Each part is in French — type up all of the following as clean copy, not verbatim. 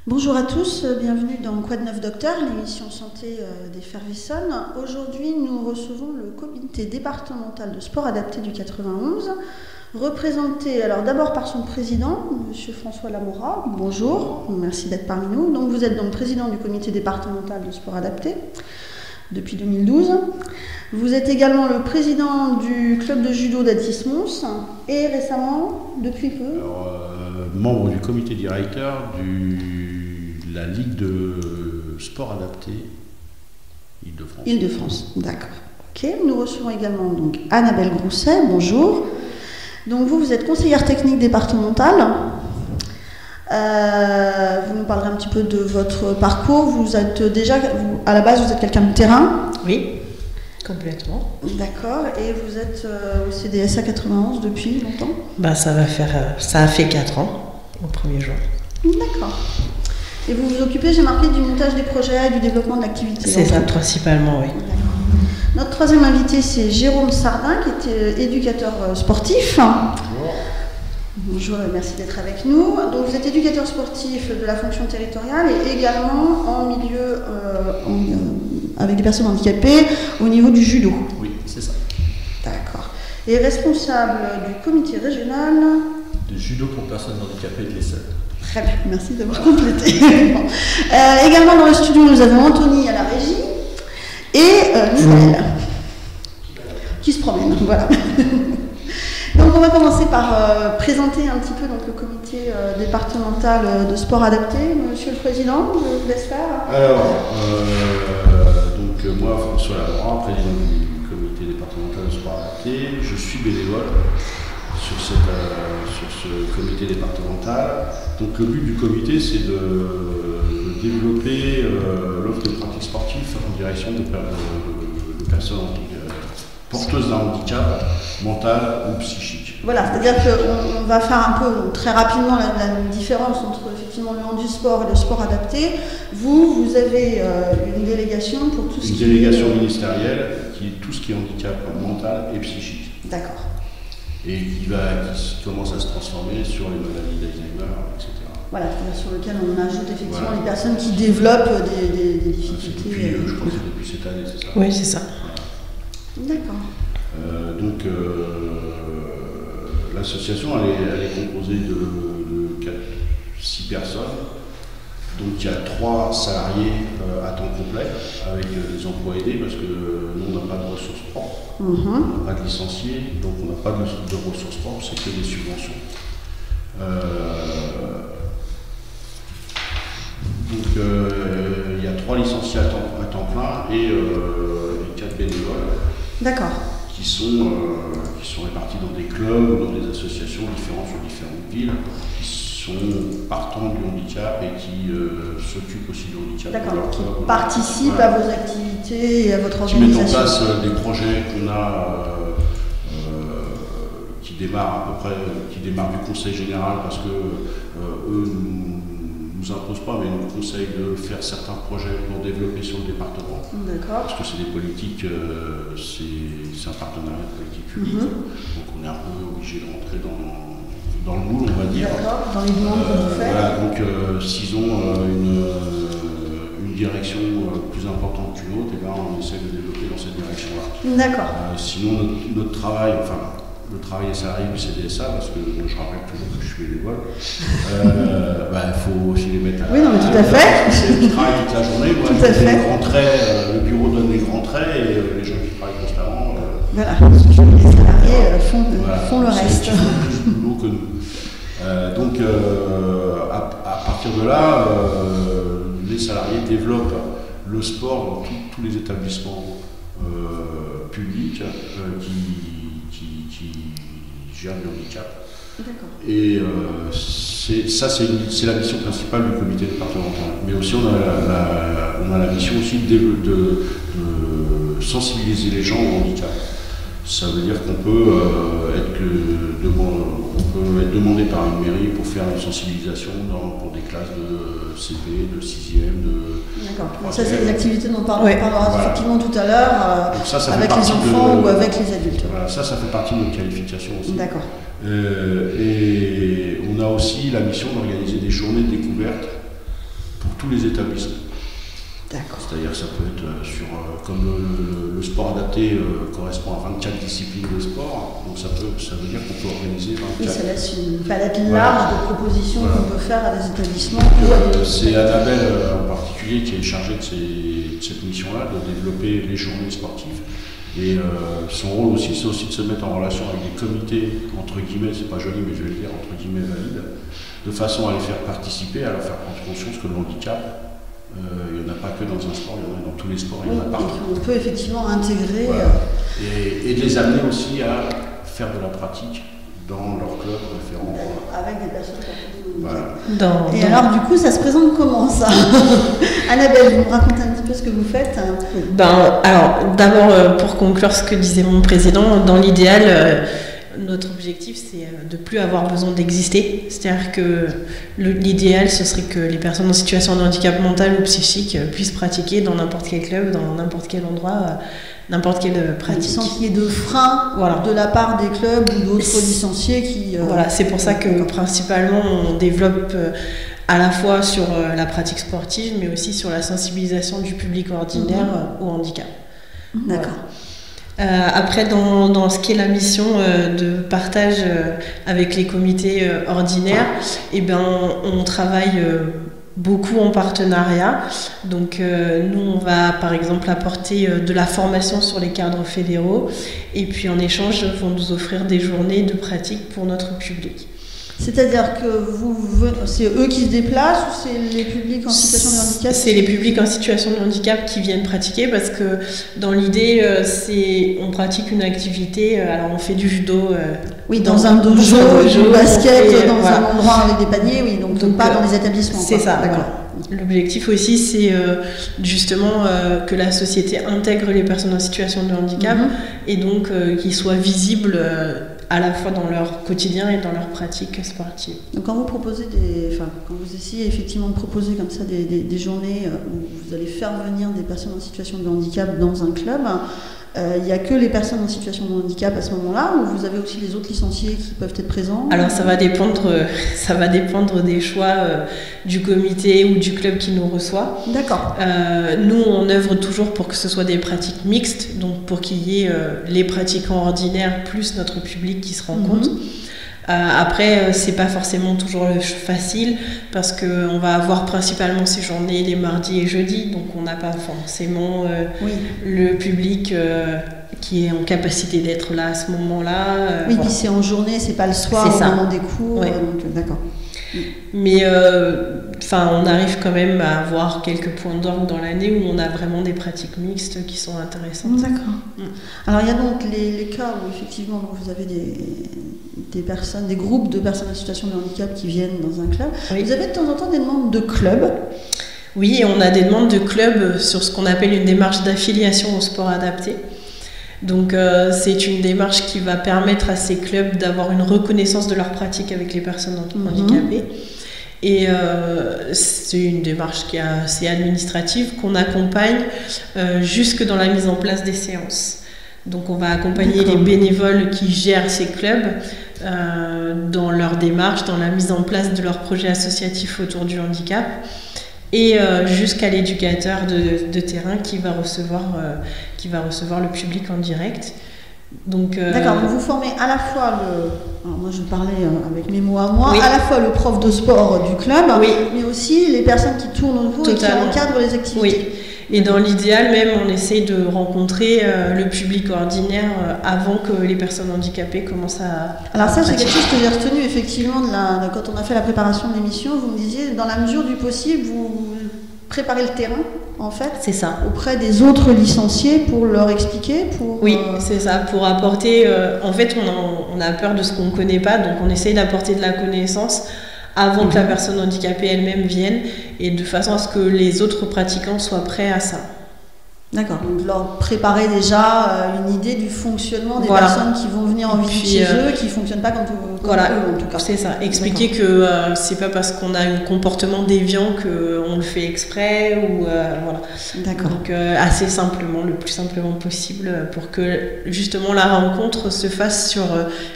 Bonjour à tous, bienvenue dans Quoi de neuf docteur, l'émission santé d'Effervesson. Aujourd'hui, nous recevons le comité départemental de sport adapté du 91, représenté alors d'abord par son président, M. François Lamora. Bonjour, merci d'être parmi nous. Donc vous êtes donc président du comité départemental de sport adapté depuis 2012. Vous êtes également le président du club de judo d'Athis-Mons et récemment, depuis peu, membre du comité directeur de la Ligue de sport adapté Île-de-France. Île-de-France, d'accord. Ok, nous recevons également donc Annabelle Grousset, bonjour. Donc vous êtes conseillère technique départementale. Vous nous parlerez un petit peu de votre parcours. Vous êtes déjà, à la base, vous êtes quelqu'un de terrain? Oui, complètement. D'accord. Et vous êtes au CDSA 91 depuis longtemps? Ça a fait 4 ans, au 1er juin. D'accord. Et vous vous occupez, j'ai marqué, du montage des projets, du développement de l'activité. C'est ça, principalement, oui. D'accord. Notre troisième invité, c'est Jérôme Sardin, qui est éducateur sportif. Bonjour. Bonjour et merci d'être avec nous. Donc vous êtes éducateur sportif de la fonction territoriale et également en milieu avec des personnes handicapées au niveau du judo. Oui, c'est ça. D'accord. Et responsable du comité régional De judo pour personnes handicapées de l'Essonne. Très bien, merci d'avoir complété. Également dans le studio, nous avons Anthony à la régie et Michael qui se promène. Voilà. Donc on va commencer par présenter un petit peu donc, le comité départemental de sport adapté. Monsieur le Président, je vous laisse faire. Alors, moi, François Lamora, président du comité départemental de sport adapté, je suis bénévole sur ce comité départemental. Donc le but du comité, c'est de développer l'offre de pratique sportive en direction de personnes porteuses d'un handicap mental ou psychique. Voilà, c'est-à-dire qu'on va faire un peu très rapidement la différence entre effectivement le handisport et le sport adapté. Vous avez une délégation pour tout ce qui est... Une délégation ministérielle qui est tout ce qui est handicap mental et psychique. D'accord. Et qui commence à se transformer sur les maladies d'Alzheimer, etc. Voilà, sur lequel on ajoute effectivement voilà. les personnes qui développent des difficultés. Je crois que c'est depuis cette année, c'est ça? Oui, c'est ça. Voilà. D'accord. L'association, elle est composée de 6 personnes. Donc il y a 3 salariés à temps complet avec des emplois aidés parce que nous on n'a pas de ressources propres, on n'a pas de licenciés, donc on n'a pas de ressources propres, c'est que des subventions. Il y a 3 licenciés à temps plein et 4 bénévoles. D'accord. Qui sont répartis dans des clubs ou dans des associations différentes sur différentes villes, qui sont partants du handicap et qui s'occupent aussi du handicap. D'accord, qui participent à vos activités et à votre organisation. Qui mettent en place des projets qu'on a, qui démarrent du conseil général parce que eux nous imposent pas, mais nous conseillent de faire certains projets pour développer sur le département. D'accord. Parce que c'est des politiques, c'est un partenariat de politique publique. Donc on est un peu obligé de rentrer dans le moule, on va dire. D'accord, dans les demandes que vous faites. Voilà, donc s'ils ont une direction plus importante qu'une autre, et ben, on essaie de développer dans cette direction-là. D'accord. Sinon, notre travail, le travail des salariés du CDSA, parce que je rappelle toujours que je suis bénévole, il faut aussi les mettre à oui, non, mais tout à fait. Ils travaillent toute la journée, moi, tout à fait. Les grands traits, le bureau donne les grands traits et les gens qui travaillent constamment. Voilà, les salariés font le reste. Ils font plus de boulot que nous. Donc, à partir de là, les salariés développent le sport dans tous les établissements publics qui gèrent le handicap. Et c'est la mission principale du comité départemental. Mais aussi on a la mission aussi de sensibiliser les gens au handicap. Ça veut dire qu'on peut être demandé par une mairie pour faire une sensibilisation pour des classes de CP, de 6e, de... D'accord. Donc ça, c'est des activités dont on parlera effectivement tout à l'heure avec les enfants ou avec les adultes. Voilà, ça fait partie de notre qualification aussi. D'accord. Et on a aussi la mission d'organiser des journées de découverte pour tous les établissements. D'accord. C'est-à-dire que ça peut être comme le sport adapté correspond à 24 disciplines de sport, donc ça veut dire qu'on peut organiser 24. Oui, ça laisse une palette large de propositions qu'on peut faire à des établissements. C'est Annabelle en particulier qui est chargée de cette mission-là, de développer les journées sportives. Et son rôle aussi, c'est aussi de se mettre en relation avec des comités, entre guillemets, c'est pas joli, mais je vais le dire, entre guillemets, valides, de façon à les faire participer, à leur faire prendre conscience que le handicap, il n'y en a pas que dans un sport, il y en a dans tous les sports, il y en a partout. On peut effectivement intégrer. Voilà. Et de les amener aussi à faire de la pratique dans leur club référent. Avec des personnes. Voilà. Alors du coup, ça se présente comment ça? Annabelle, vous me racontez un petit peu ce que vous faites? Alors d'abord, pour conclure ce que disait mon président, dans l'idéal, notre objectif, c'est de ne plus avoir besoin d'exister. C'est-à-dire que l'idéal, ce serait que les personnes en situation de handicap mental ou psychique puissent pratiquer dans n'importe quel club, dans n'importe quel endroit, n'importe quelle pratique. Sans qu'il y ait de frein de la part des clubs ou d'autres licenciés qui... Voilà, c'est pour ça que principalement, on développe à la fois sur la pratique sportive, mais aussi sur la sensibilisation du public ordinaire au handicap. D'accord. Voilà. Après, dans ce qui est la mission de partage avec les comités ordinaires, on travaille beaucoup en partenariat. Donc nous, on va par exemple apporter de la formation sur les cadres fédéraux et puis en échange, ils vont nous offrir des journées de pratique pour notre public. C'est-à-dire que c'est eux qui se déplacent ou c'est les publics en situation de handicap? C'est les publics en situation de handicap qui viennent pratiquer parce que dans l'idée, on pratique une activité, alors on fait du judo. Dans un dojo, du basket, dans un endroit avec des paniers, donc pas dans les établissements. C'est ça, d'accord. L'objectif aussi, c'est justement que la société intègre les personnes en situation de handicap et donc qu'ils soient visibles à la fois dans leur quotidien et dans leur pratique sportive. Donc quand vous proposez quand vous essayez effectivement de proposer comme ça des journées où vous allez faire venir des personnes en situation de handicap dans un club, il n'y a que les personnes en situation de handicap à ce moment-là ou vous avez aussi les autres licenciés qui peuvent être présents? Alors ça va dépendre des choix du comité ou du club qui nous reçoit. D'accord. Nous, on œuvre toujours pour que ce soit des pratiques mixtes, donc pour qu'il y ait les pratiquants ordinaires plus notre public qui se rencontrent. Après, c'est pas forcément toujours facile parce qu'on va avoir principalement ces journées les mardis et jeudis, donc on n'a pas forcément le public qui est en capacité d'être là à ce moment-là. Puis c'est en journée, c'est pas le soir au moment des cours. Donc, d'accord. Mais on arrive quand même à avoir quelques points d'orgue dans l'année où on a vraiment des pratiques mixtes qui sont intéressantes. D'accord. Alors il y a donc les cas où effectivement vous avez des groupes de personnes en situation de handicap qui viennent dans un club. Vous avez de temps en temps des demandes de clubs? Oui, on a des demandes de clubs sur ce qu'on appelle une démarche d'affiliation au sport adapté. Donc c'est une démarche qui va permettre à ces clubs d'avoir une reconnaissance de leur pratique avec les personnes handicapées. Et c'est une démarche qui est assez administrative qu'on accompagne jusque dans la mise en place des séances. Donc on va accompagner les bénévoles qui gèrent ces clubs dans leur démarche, dans la mise en place de leurs projets associatifs autour du handicap. Et jusqu'à l'éducateur de terrain qui va recevoir le public en direct. Donc, d'accord, donc vous formez à la fois alors moi je parlais avec mes mots à moi, à la fois le prof de sport du club, mais aussi les personnes qui tournent autour et qui encadrent les activités. Oui. Et dans l'idéal même, on essaye de rencontrer le public ordinaire avant que les personnes handicapées commencent à... Alors ça, c'est quelque chose que j'ai retenu effectivement quand on a fait la préparation de l'émission. Vous me disiez, dans la mesure du possible, vous préparez le terrain, en fait. C'est ça. Auprès des autres licenciés pour leur expliquer, Oui, c'est ça. Pour apporter... en fait, on a peur de ce qu'on ne connaît pas, donc on essaye d'apporter de la connaissance avant que la personne handicapée elle-même vienne et de façon à ce que les autres pratiquants soient prêts à ça. D'accord, donc leur préparer déjà une idée du fonctionnement des personnes qui vont venir en visite chez eux, qui ne fonctionnent pas comme eux en tout cas. C'est ça, expliquer que c'est pas parce qu'on a un comportement déviant qu'on le fait exprès ou voilà. D'accord. Donc assez simplement, le plus simplement possible pour que justement la rencontre se fasse sur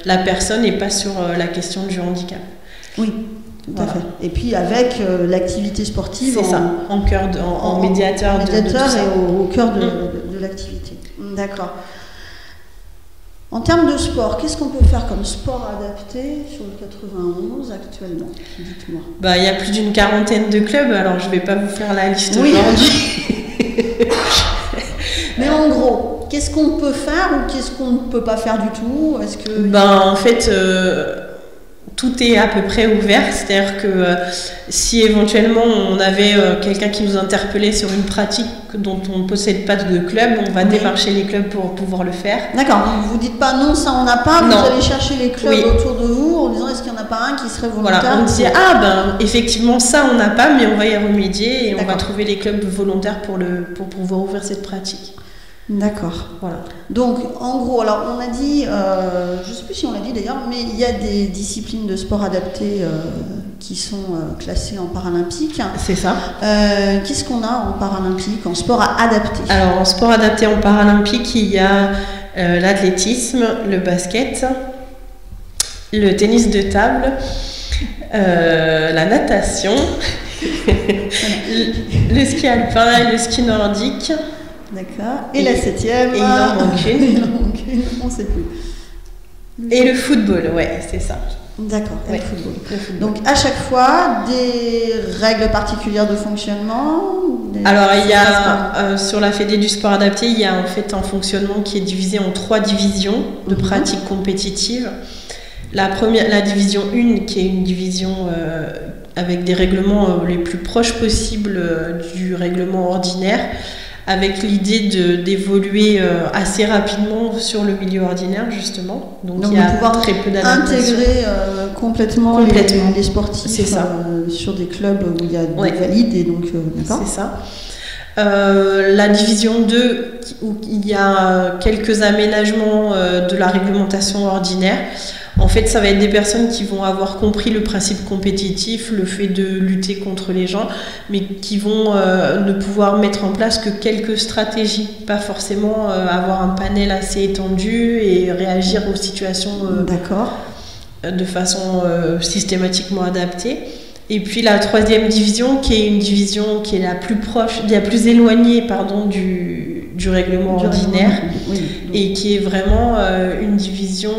la personne et pas sur la question du handicap. Oui. Tout à fait. Et puis avec l'activité sportive en cœur, en médiateur, de tout ça. Et au cœur de l'activité. D'accord. En termes de sport, qu'est-ce qu'on peut faire comme sport adapté sur le 91 actuellement? Dites-moi. Il y a plus d'une quarantaine de clubs, alors je ne vais pas vous faire la liste aujourd'hui. Mais en gros, qu'est-ce qu'on peut faire ou qu'est-ce qu'on ne peut pas faire du tout? Est-ce que... En fait, tout est à peu près ouvert, c'est-à-dire que si éventuellement on avait quelqu'un qui nous interpellait sur une pratique dont on ne possède pas de club, on va démarcher les clubs pour pouvoir le faire. D'accord, donc vous ne dites pas non, ça on n'a pas, vous allez chercher les clubs autour de vous en disant est-ce qu'il n'y en a pas un qui serait volontaire? Voilà, on dit effectivement ça on n'a pas, mais on va y remédier et on va trouver les clubs volontaires pour pouvoir ouvrir cette pratique. D'accord. Voilà. Donc, en gros, alors on a dit, je ne sais plus si on l'a dit d'ailleurs, mais il y a des disciplines de sport adaptés qui sont classées en paralympique. C'est ça. Qu'est-ce qu'on a en paralympique, en sport adapté? Alors, en sport adapté en paralympique, il y a l'athlétisme, le basket, le tennis de table, la natation, le ski alpin et le ski nordique. D'accord. Et la 7e. Et il en manque une. On ne sait plus. Et le football, c'est ça. D'accord, le football. Donc à chaque fois, des règles particulières de fonctionnement? Alors il y a, sur la Fédé du sport adapté, il y a en fait un fonctionnement qui est divisé en 3 divisions de pratiques compétitives. La division 1, qui est une division avec des règlements les plus proches possibles du règlement ordinaire, avec l'idée d'évoluer assez rapidement sur le milieu ordinaire, justement. Donc il y a très peu d'adaptation. Intégrer complètement. Les sportifs sur des clubs où il y a des valides. Et donc, d'accord. C'est ça. La division 2, où il y a quelques aménagements de la réglementation ordinaire. En fait, ça va être des personnes qui vont avoir compris le principe compétitif, le fait de lutter contre les gens, mais qui vont ne pouvoir mettre en place que quelques stratégies, pas forcément avoir un panel assez étendu et réagir aux situations de façon systématiquement adaptée. Et puis la 3e division, qui est une division qui est la plus proche, la plus éloignée du règlement ordinaire, et qui est vraiment une division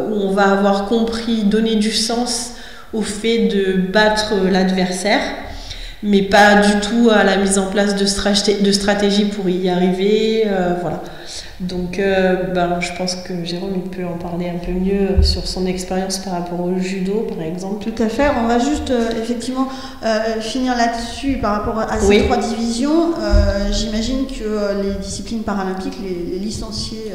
où on va avoir compris, donner du sens au fait de battre l'adversaire, mais pas du tout à la mise en place de stratégies pour y arriver. Voilà. Donc je pense que Jérôme il peut en parler un peu mieux sur son expérience par rapport au judo par exemple. Tout à fait, on va juste effectivement finir là-dessus par rapport à ces 3 divisions. J'imagine que les disciplines paralympiques, les licenciés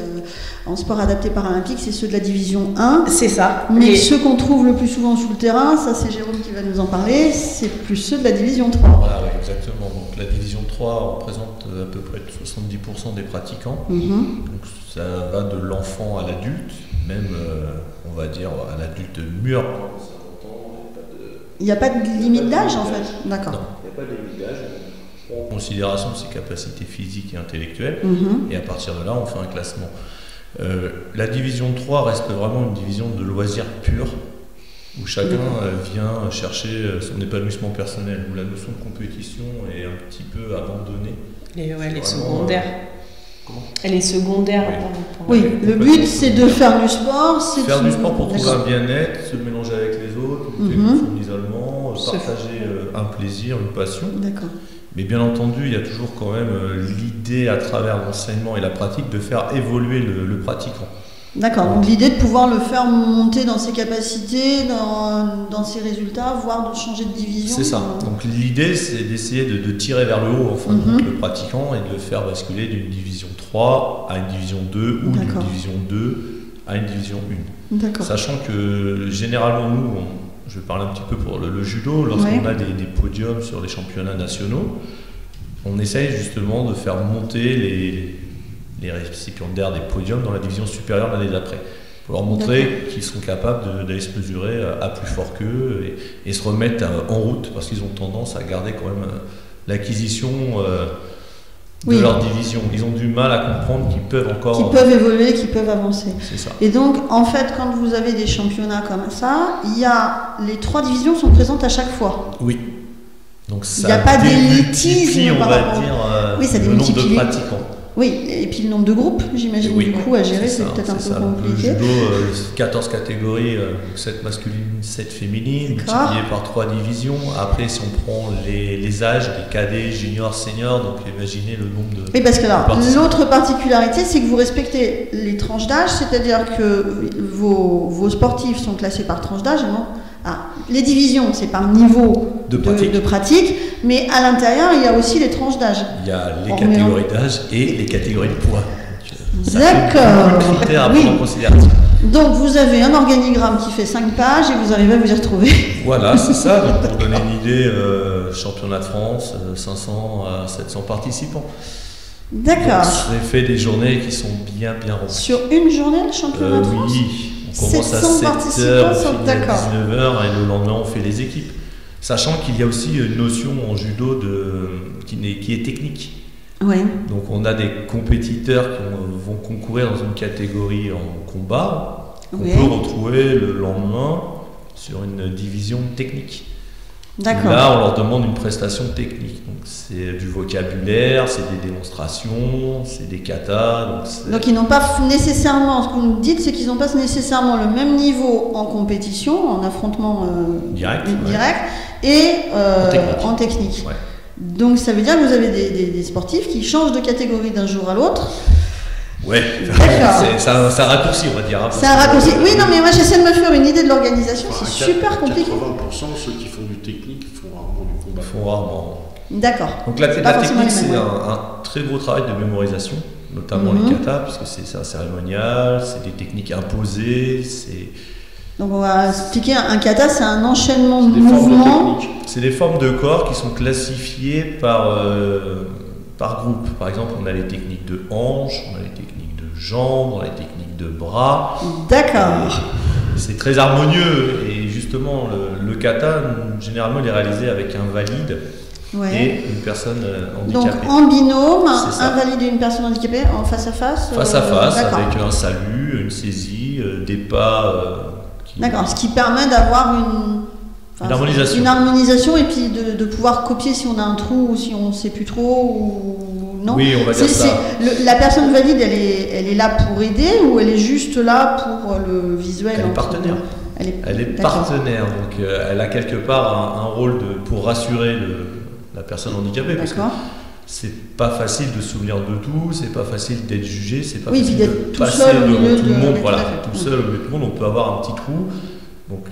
en sport adapté paralympique, c'est ceux de la division 1. C'est ça. Mais ceux qu'on trouve le plus souvent sous le terrain, ça c'est Jérôme qui va nous en parler, c'est plus ceux de la division 3. Voilà, exactement. Donc la division 3 représente à peu près 70% des pratiquants. Donc ça va de l'enfant à l'adulte, même on va dire à l'adulte mûr. Il n'y a pas de limite d'âge en fait? D'accord. Non, il n'y a pas de limite d'âge. On prend en considération ses capacités physiques et intellectuelles, et à partir de là on fait un classement. La division 3 reste vraiment une division de loisirs purs, où chacun vient chercher son épanouissement personnel, où la notion de compétition est un petit peu abandonnée. Elle est secondaire. Elle est secondaire. Oui, le but c'est de faire du sport. Faire du sport pour trouver un bien-être, se mélanger avec les autres, lutter contre son isolement, partager un plaisir, une passion. D'accord. Mais bien entendu, il y a toujours quand même l'idée à travers l'enseignement et la pratique de faire évoluer le pratiquant. D'accord, donc l'idée de pouvoir le faire monter dans ses capacités, dans ses résultats, voire de changer de division. C'est ça, donc l'idée c'est d'essayer de tirer vers le haut enfin, le pratiquant et de le faire basculer d'une division 3 à une division 2 ou d'une division 2 à une division 1. D'accord. Sachant que généralement nous, je vais parler un petit peu pour le judo, lorsqu'on a des podiums sur les championnats nationaux, on essaye justement de faire monter les récipiendaires des podiums dans la division supérieure l'année d'après, pour leur montrer qu'ils sont capables d'aller se mesurer à plus fort qu'eux et se remettre en route, parce qu'ils ont tendance à garder quand même l'acquisition de leur division. Ils ont du mal à comprendre qu'ils peuvent encore... Qu'ils peuvent évoluer, qu'ils peuvent avancer. C'est ça. Et donc, en fait, quand vous avez des championnats comme ça, il y a les 3 divisions sont présentes à chaque fois. Oui. Donc ça il n'y a pas d'élitisme, on va dire, oui, ça le nombre de pratiquants. Oui, et puis le nombre de groupes, j'imagine, du coup, à gérer, c'est peut-être un peu compliqué. Le judo, 14 catégories, 7 masculines, 7 féminines, multiplié par 3 divisions. Après, si on prend les âges, les cadets, juniors, seniors, donc imaginez le nombre de... Oui, parce que là, l'autre particularité, c'est que vous respectez les tranches d'âge, c'est-à-dire que vos sportifs sont classés par tranche d'âge, non ? Les divisions, c'est par niveau de pratique, mais à l'intérieur, il y a aussi les tranches d'âge. Il y a les catégories d'âge et les catégories de poids. D'accord. Critères à prendre en considération. Donc vous avez un organigramme qui fait 5 pages et vous arrivez à vous y retrouver. Voilà, c'est ça. Donc, pour donner une idée, championnat de France, 500 à 700 participants. D'accord. C'est fait des journées qui sont bien remplies. Sur une journée, le championnat de France ? Oui. On commence à 7h, on finit à 19h et le lendemain on fait les équipes. Sachant qu'il y a aussi une notion en judo qui est technique. Ouais. Donc on a des compétiteurs qui vont concourir dans une catégorie en combat qu'on peut retrouver le lendemain sur une division technique. D'accord. Là on leur demande une prestation technique. Donc c'est du vocabulaire, c'est des démonstrations, c'est des katas. Donc ils n'ont pas nécessairement, ce que vous nous dites, c'est qu'ils n'ont pas nécessairement le même niveau en compétition, en affrontement direct et en technique. Ouais. Donc ça veut dire que vous avez des sportifs qui changent de catégorie d'un jour à l'autre. Ouais, c'est un raccourci, on va dire. C'est un raccourci. Oui, non, mais moi j'essaie de me faire une idée de l'organisation, c'est super compliqué. 80% ceux qui font du technique font rarement du combat. Font rarement. D'accord. Donc la technique, c'est un très gros travail de mémorisation, notamment les katas, puisque c'est un cérémonial, c'est des techniques imposées, Donc on va expliquer, un kata, c'est un enchaînement de mouvements. C'est des formes de corps qui sont classifiées par groupe. Par exemple, on a les techniques de hanches, on a les techniques de jambes, on a les techniques de bras. D'accord. C'est très harmonieux et justement le kata, généralement, il est réalisé avec un valide et une personne handicapée. Donc en binôme, un valide et une personne handicapée en face à face. Face à face, avec un salut, une saisie, des pas. D'accord, ce qui permet d'avoir une harmonisation et puis de pouvoir copier si on a un trou ou si on ne sait plus trop ou non. Oui, on va dire ça. La personne valide, elle est là pour aider ou elle est juste là pour le visuel? Elle est partenaire. Elle est partenaire, donc elle a quelque part un rôle pour rassurer la personne handicapée. Parce que c'est pas facile de se souvenir de tout, c'est pas facile d'être jugé, c'est pas facile de passer devant tout le monde. Voilà, tout seul au milieu de tout le monde, on peut avoir un petit trou. Donc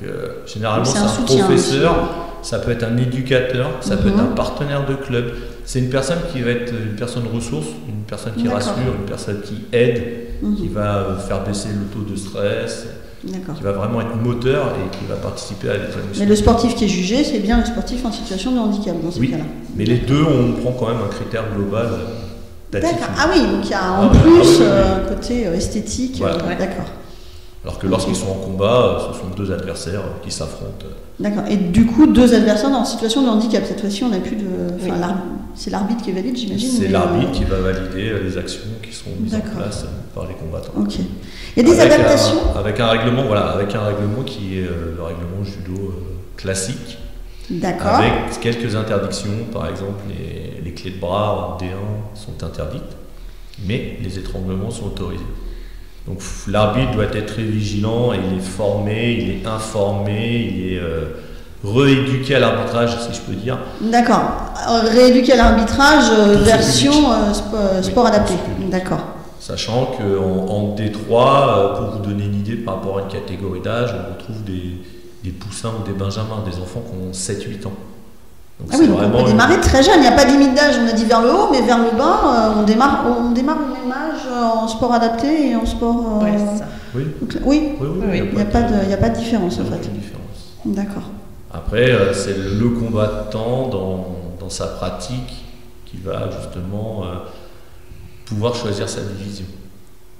généralement c'est un professeur, ça peut être un éducateur, ça peut être un partenaire de club. C'est une personne qui va être une personne ressource, une personne qui rassure, une personne qui aide, qui va faire baisser le taux de stress, qui va vraiment être moteur et qui va participer à l'épanouissement. Mais le sportif qui est jugé, c'est bien le sportif en situation de handicap dans ce cas-là. Mais les deux, on prend quand même un critère global d'attitude. D'accord. Ah oui, donc il y a en plus un côté esthétique. Voilà. D'accord. Alors que lorsqu'ils sont en combat, ce sont deux adversaires qui s'affrontent. D'accord. Et du coup, deux adversaires en situation de handicap. Cette fois-ci, on n'a plus de. C'est l'arbitre qui valide, j'imagine. C'est l'arbitre qui va valider les actions qui sont mises en place par les combattants. Ok. Il y a des adaptations. Avec un règlement, qui est le règlement judo classique. D'accord. Avec quelques interdictions, par exemple, les clés de bras en D1 sont interdites, mais les étranglements sont autorisés. Donc l'arbitre doit être très vigilant, il est formé, il est informé, il est rééduqué à l'arbitrage, si je peux dire. D'accord. Rééduqué à l'arbitrage version sport adapté. D'accord. Sachant qu'en D3, pour vous donner une idée par rapport à une catégorie d'âge, on retrouve des poussins ou des benjamins, des enfants qui ont 7-8 ans. Donc donc on peut démarrer très jeune, il n'y a pas de limite d'âge, on a dit vers le haut, mais vers le bas, on démarre au même âge en sport adapté et en sport... c'est ça. Oui, il n'y a pas de différence en fait. D'accord. Après, c'est le combattant dans sa pratique qui va justement pouvoir choisir sa division.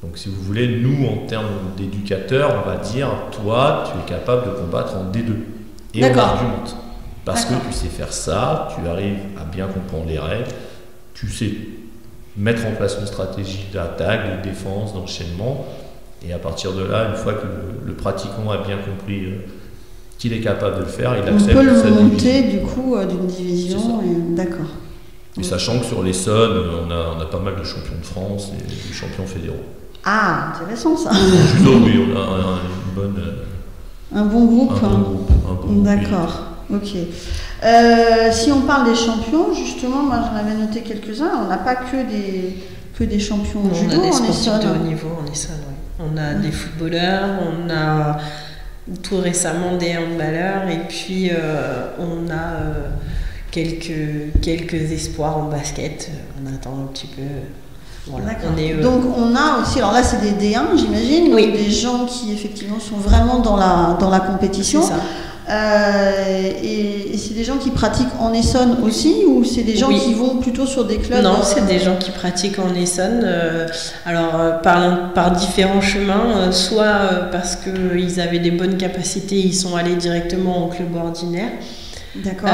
Donc si vous voulez, nous en termes d'éducateurs, on va dire, toi, tu es capable de combattre en D2. Et on argumente. Parce que tu sais faire ça, tu arrives à bien comprendre les règles, tu sais mettre en place une stratégie d'attaque, de défense, d'enchaînement. Et à partir de là, une fois que le pratiquant a bien compris qu'il est capable de le faire, il accepte. On peut le monter du coup d'une division. D'accord. Et sachant que sur l'Essonne, on a pas mal de champions de France et de champions fédéraux. Ah, intéressant ça. Judo, oui, on a un bon groupe. Un bon groupe. D'accord, ok. Si on parle des champions, justement, moi j'en avais noté quelques-uns. On n'a pas que des champions de judo en Essonne. On a des sportifs de haut niveau en Essonne, oui. On a des footballeurs, on a tout récemment des handballeurs et puis on a quelques espoirs en basket. On attend un petit peu. Voilà, donc on a aussi, alors là c'est des D1 j'imagine, oui. Des gens qui effectivement sont vraiment dans la compétition. C'est ça. Et c'est des gens qui pratiquent en Essonne aussi ou c'est des gens qui vont plutôt sur des clubs? Non, c'est des gens qui pratiquent en Essonne. Par différents chemins, soit parce qu'ils avaient des bonnes capacités, ils sont allés directement au club ordinaire. D'accord.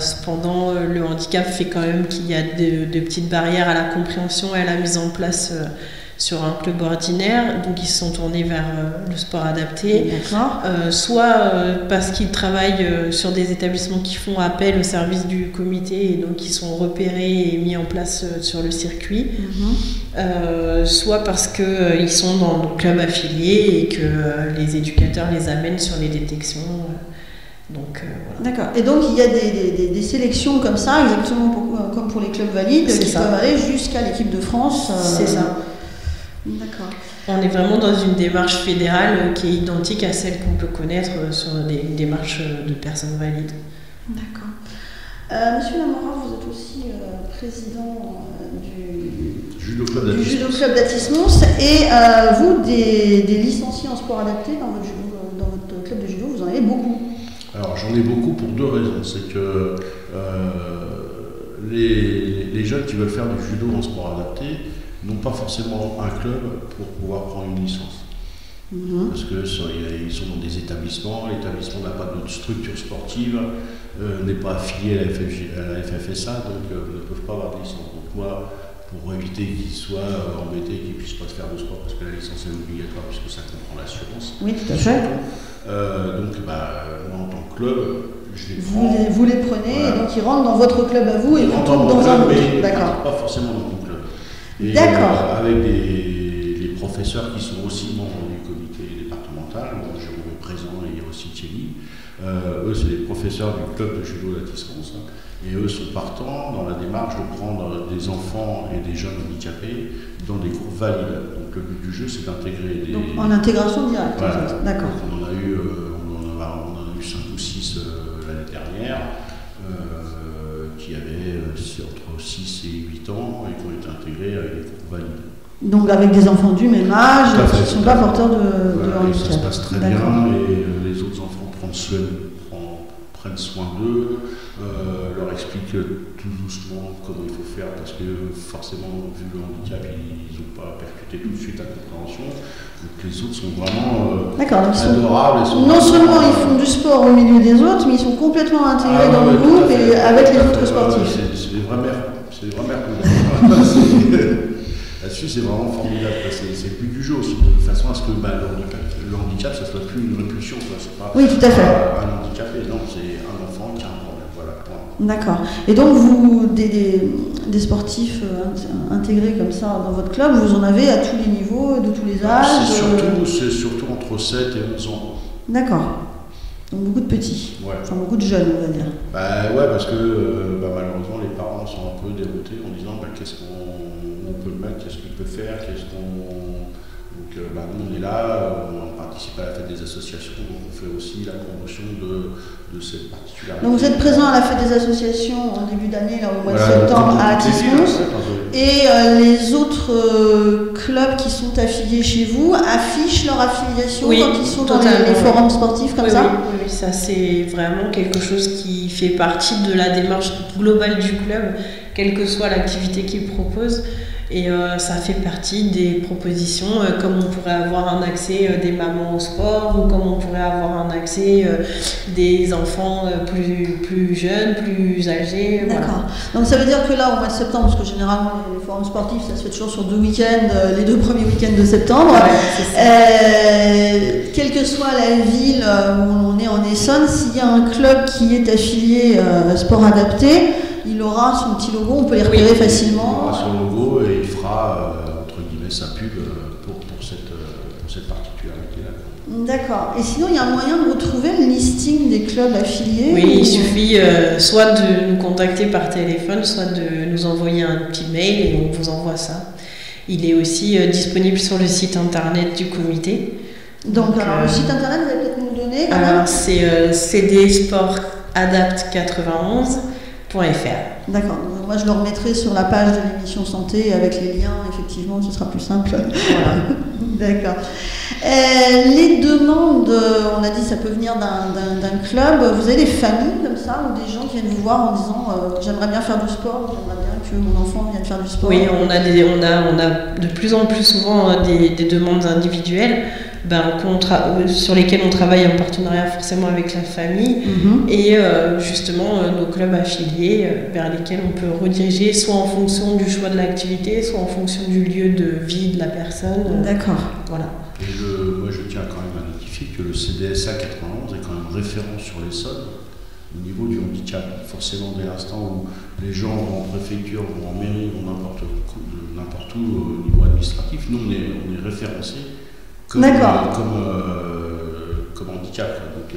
Cependant, le handicap fait quand même qu'il y a de petites barrières à la compréhension et à la mise en place sur un club ordinaire, donc ils se sont tournés vers le sport adapté. D'accord. Soit parce qu'ils travaillent sur des établissements qui font appel au service du comité et donc ils sont repérés et mis en place sur le circuit. Soit parce qu'ils sont dans le club affilié et que les éducateurs les amènent sur les détections. Voilà. D'accord. Et donc il y a des sélections comme ça, exactement comme pour les clubs valides, qui peuvent aller jusqu'à l'équipe de France. C'est ça. D'accord. On est vraiment dans une démarche fédérale qui est identique à celle qu'on peut connaître sur des démarches de personnes valides. D'accord. Monsieur Lamora, vous êtes aussi président du Judo Club d'Athis-Mons et vous, des licenciés en sport adapté dans votre club de judo, vous en avez beaucoup. Alors j'en ai beaucoup pour deux raisons. C'est que les jeunes qui veulent faire du judo en sport adapté n'ont pas forcément un club pour pouvoir prendre une licence. Parce qu'ils sont dans des établissements, l'établissement n'a pas de structure sportive, n'est pas affilié à la FFSA, donc ne peuvent pas avoir de licence. Donc moi, pour éviter qu'ils soient embêtés, qu'ils ne puissent pas faire de sport, parce que la licence est obligatoire, puisque ça comprend l'assurance. Oui, tout à fait. Donc moi, en tant que club, je les prends. Vous les prenez, voilà. Et donc ils rentrent dans votre club à vous et vous rentrent dans un autre. D'accord. Pas forcément dans mon club. D'accord. Avec les professeurs qui sont aussi membres du comité départemental, Jérôme est présent et il y a aussi Thierry. Eux, c'est les professeurs du club de judo d'Athis-Mons. Et eux sont partants dans la démarche de prendre des enfants et des jeunes handicapés dans des cours valides. Donc le but du jeu, c'est d'intégrer des... Donc en intégration directe, voilà. D'accord. Donc, on en a eu 5 ou 6 l'année dernière, qui avaient entre 6 et 8 ans et qui ont été intégrés avec des cours valides. Donc avec des enfants du même âge, qui ne sont pas porteurs de handicap. Ça se passe très bien et les autres enfants prennent soin d'eux, leur expliquent tout doucement comment il faut faire parce que forcément, vu le handicap, ils n'ont pas percuté tout de suite la compréhension. Donc les autres sont vraiment adorables. Non seulement ils font du sport au milieu des autres, mais ils sont complètement intégrés dans le groupe et avec les autres sportifs. C'est des vraies mères. Là-dessus, c'est vraiment formidable. C'est le but du jeu aussi, de façon à ce que le handicap, ça ne soit plus une répulsion. C'est pas oui, tout à fait. Un handicapé, non, c'est un enfant qui a un problème. Voilà, point. D'accord. Et donc, vous, des sportifs intégrés comme ça dans votre club, vous en avez à tous les niveaux, de tous les âges? C'est surtout entre 7 et 11 ans. D'accord. Donc beaucoup de petits, enfin beaucoup de jeunes, on va dire. Ouais, parce que malheureusement, les parents sont un peu déroutés en disant qu'est-ce qu'on peut mettre, qu'est-ce qu'il peut faire, Donc nous, on est là, on participe à la fête des associations, donc on fait aussi la promotion de cette particularité. Donc vous êtes présent à la fête des associations en début d'année, au mois de septembre à Athis-Mons. Et les autres clubs qui sont affiliés chez vous affichent leur affiliation quand ils sont dans les forums sportifs comme ça? Oui, ça c'est vraiment quelque chose qui fait partie de la démarche globale du club, quelle que soit l'activité qu'ils proposent. Et ça fait partie des propositions, comme on pourrait avoir un accès des mamans au sport, ou comme on pourrait avoir un accès des enfants plus jeunes, plus âgés. D'accord. Voilà. Donc ça veut dire que là, au mois de septembre, parce que généralement les forums sportifs, ça se fait toujours sur 2 week-ends, les 2 premiers week-ends de septembre. Ouais, quelle que soit la ville où on est en Essonne, s'il y a un club qui est affilié sport adapté, il aura son petit logo, on peut les repérer facilement. Il aura son logo et il fera, entre guillemets, sa pub pour cette particularité-là. D'accord. Et sinon, il y a un moyen de retrouver le listing des clubs affiliés? Oui, il suffit soit de nous contacter par téléphone, soit de nous envoyer un petit mail et on vous envoie ça. Il est aussi disponible sur le site internet du comité. Donc alors, le site internet, vous allez peut-être nous le donner quand même. Alors, c'est cdsportadapt91.fr. D'accord. Moi, je le remettrai sur la page de l'émission santé avec les liens. Effectivement, ce sera plus simple. Voilà. D'accord. Les demandes, on a dit ça peut venir d'un club. Vous avez des familles comme ça ou des gens qui viennent vous voir en disant j'aimerais bien faire du sport, j'aimerais bien que mon enfant vienne faire du sport? Oui, on a de plus en plus souvent des demandes individuelles. Sur lesquels on travaille en partenariat forcément avec la famille et justement nos clubs affiliés vers lesquels on peut rediriger soit en fonction du choix de l'activité, soit en fonction du lieu de vie de la personne. D'accord. Voilà. Et moi je tiens quand même à notifier que le CDSA 91 est quand même référent sur l'Essonne au niveau du handicap. Forcément, dès l'instant où les gens vont en préfecture, vont en mairie, vont n'importe où au niveau administratif, nous on est référencés comme handicap. Donc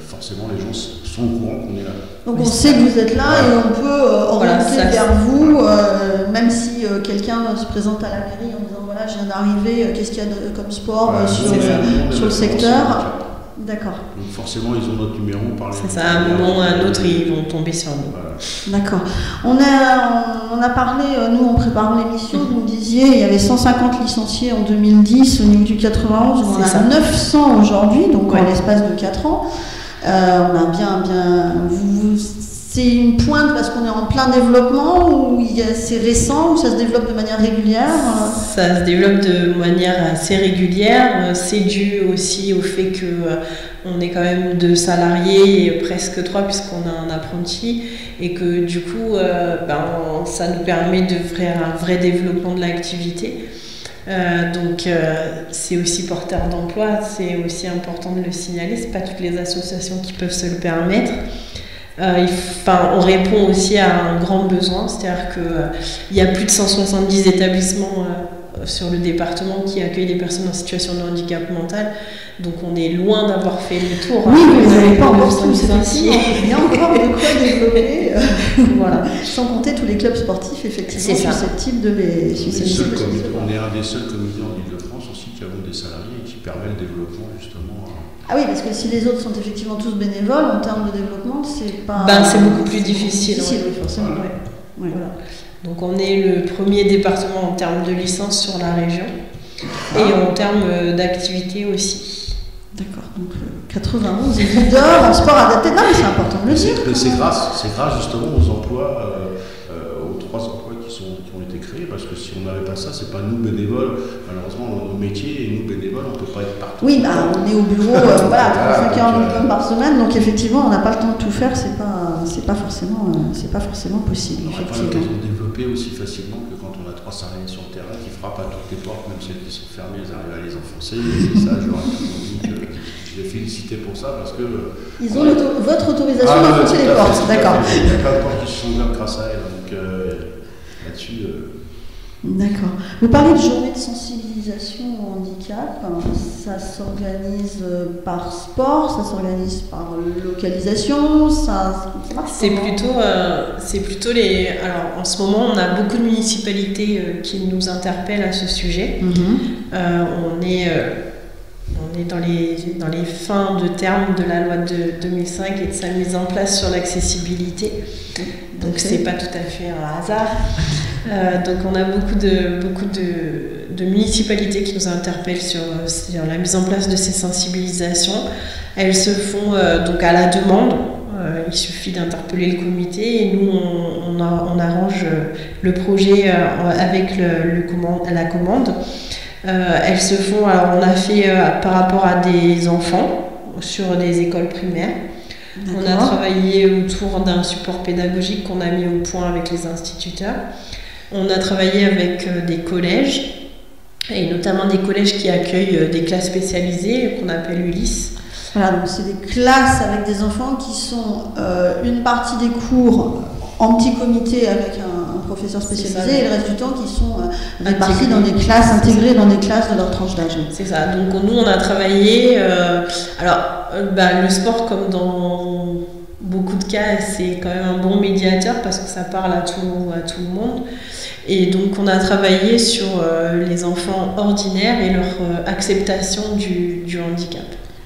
forcément les gens sont au courant qu'on est là. Donc on sait que vous êtes là et on peut orienter vers vous, même si quelqu'un se présente à la mairie en disant voilà, je viens d'arriver, qu'est-ce qu'il y a comme sport sur le secteur. D'accord. Donc forcément ils ont notre numéro, on parle. C'est ça, à un moment ou à un autre ils vont tomber sur nous. Voilà. D'accord. On a parlé, nous en préparant l'émission, vous me disiez il y avait 150 licenciés en 2010 au niveau du 91, on a 900 aujourd'hui, donc en l'espace de 4 ans. On a bien c'est une pointe parce qu'on est en plein développement ou c'est récent ou ça se développe de manière régulière? Ça se développe de manière assez régulière. C'est dû aussi au fait qu'on est quand même 2 salariés, presque 3 puisqu'on a un apprenti et que du coup ça nous permet de faire un vrai développement de l'activité. Donc c'est aussi porteur d'emploi, c'est aussi important de le signaler, c'est pas toutes les associations qui peuvent se le permettre. On répond aussi à un grand besoin, c'est-à-dire qu'il y a plus de 170 établissements sur le département qui accueillent des personnes en situation de handicap mental, donc on est loin d'avoir fait le tour. Oui, vous n'avez pas encore tout, effectivement. Il y a encore de quoi développer, voilà. Sans compter tous les clubs sportifs effectivement susceptibles de les on est un des seuls comités en Ile-de-France aussi qui avons des salariés et qui permet le développement justement. Ah oui, parce que si les autres sont effectivement tous bénévoles, en termes de développement, c'est pas... c'est beaucoup plus difficile. Oui, forcément. Ouais. Ouais. Voilà. Donc on est le premier département en termes de licence sur la région et en termes d'activité aussi. D'accord, donc 91 est leader en sport adapté. Non mais c'est important de le dire. C'est grâce justement aux emplois, aux 3 emplois qui ont été créés, parce que si on n'avait pas ça, c'est pas nous bénévoles, malheureusement nos métiers et nous bénévoles, on ne peut pas être partout. Oui, on est au bureau 35 heures minimum par semaine, donc effectivement on n'a pas le temps de tout faire, c'est pas forcément possible. On n'aurait pas l'occasion de développer aussi facilement que quand on a 3 salariés sur le terrain qui frappent à toutes les portes, même celles qui sont fermées, ils arrivent à les enfoncer. Et ça, j'aurais envie que je les féliciter pour ça parce que. Ils ont votre autorisation d'enfoncer les portes, d'accord. Il y a plein de portes qui se sont ouvertes grâce à elles, donc là-dessus. D'accord. Vous parlez de journée de sensibilisation au handicap. Ça s'organise par sport, ça s'organise par localisation, ça marche. C'est plutôt les. Alors en ce moment, on a beaucoup de municipalités qui nous interpellent à ce sujet. On est dans les fins de terme de la loi de 2005 et de sa mise en place sur l'accessibilité. Donc c'est pas tout à fait un hasard. Donc on a beaucoup de municipalités qui nous interpellent sur la mise en place de ces sensibilisations. Elles se font donc à la demande. il suffit d'interpeller le comité et nous on arrange le projet avec la commande. Elles se font, alors on a fait par rapport à des enfants sur des écoles primaires. On a travaillé autour d'un support pédagogique qu'on a mis au point avec les instituteurs. On a travaillé avec des collèges, et notamment des collèges qui accueillent des classes spécialisées qu'on appelle Ulysse. Voilà, donc c'est des classes avec des enfants qui sont une partie des cours en petit comité avec un professeur spécialisé et le reste du temps qui sont répartis dans des classes, intégrés dans des classes de leur tranche d'âge. C'est ça, donc nous on a travaillé, le sport comme dans beaucoup de cas c'est quand même un bon médiateur parce que ça parle à tout le monde. Et donc on a travaillé sur les enfants ordinaires et leur acceptation du handicap.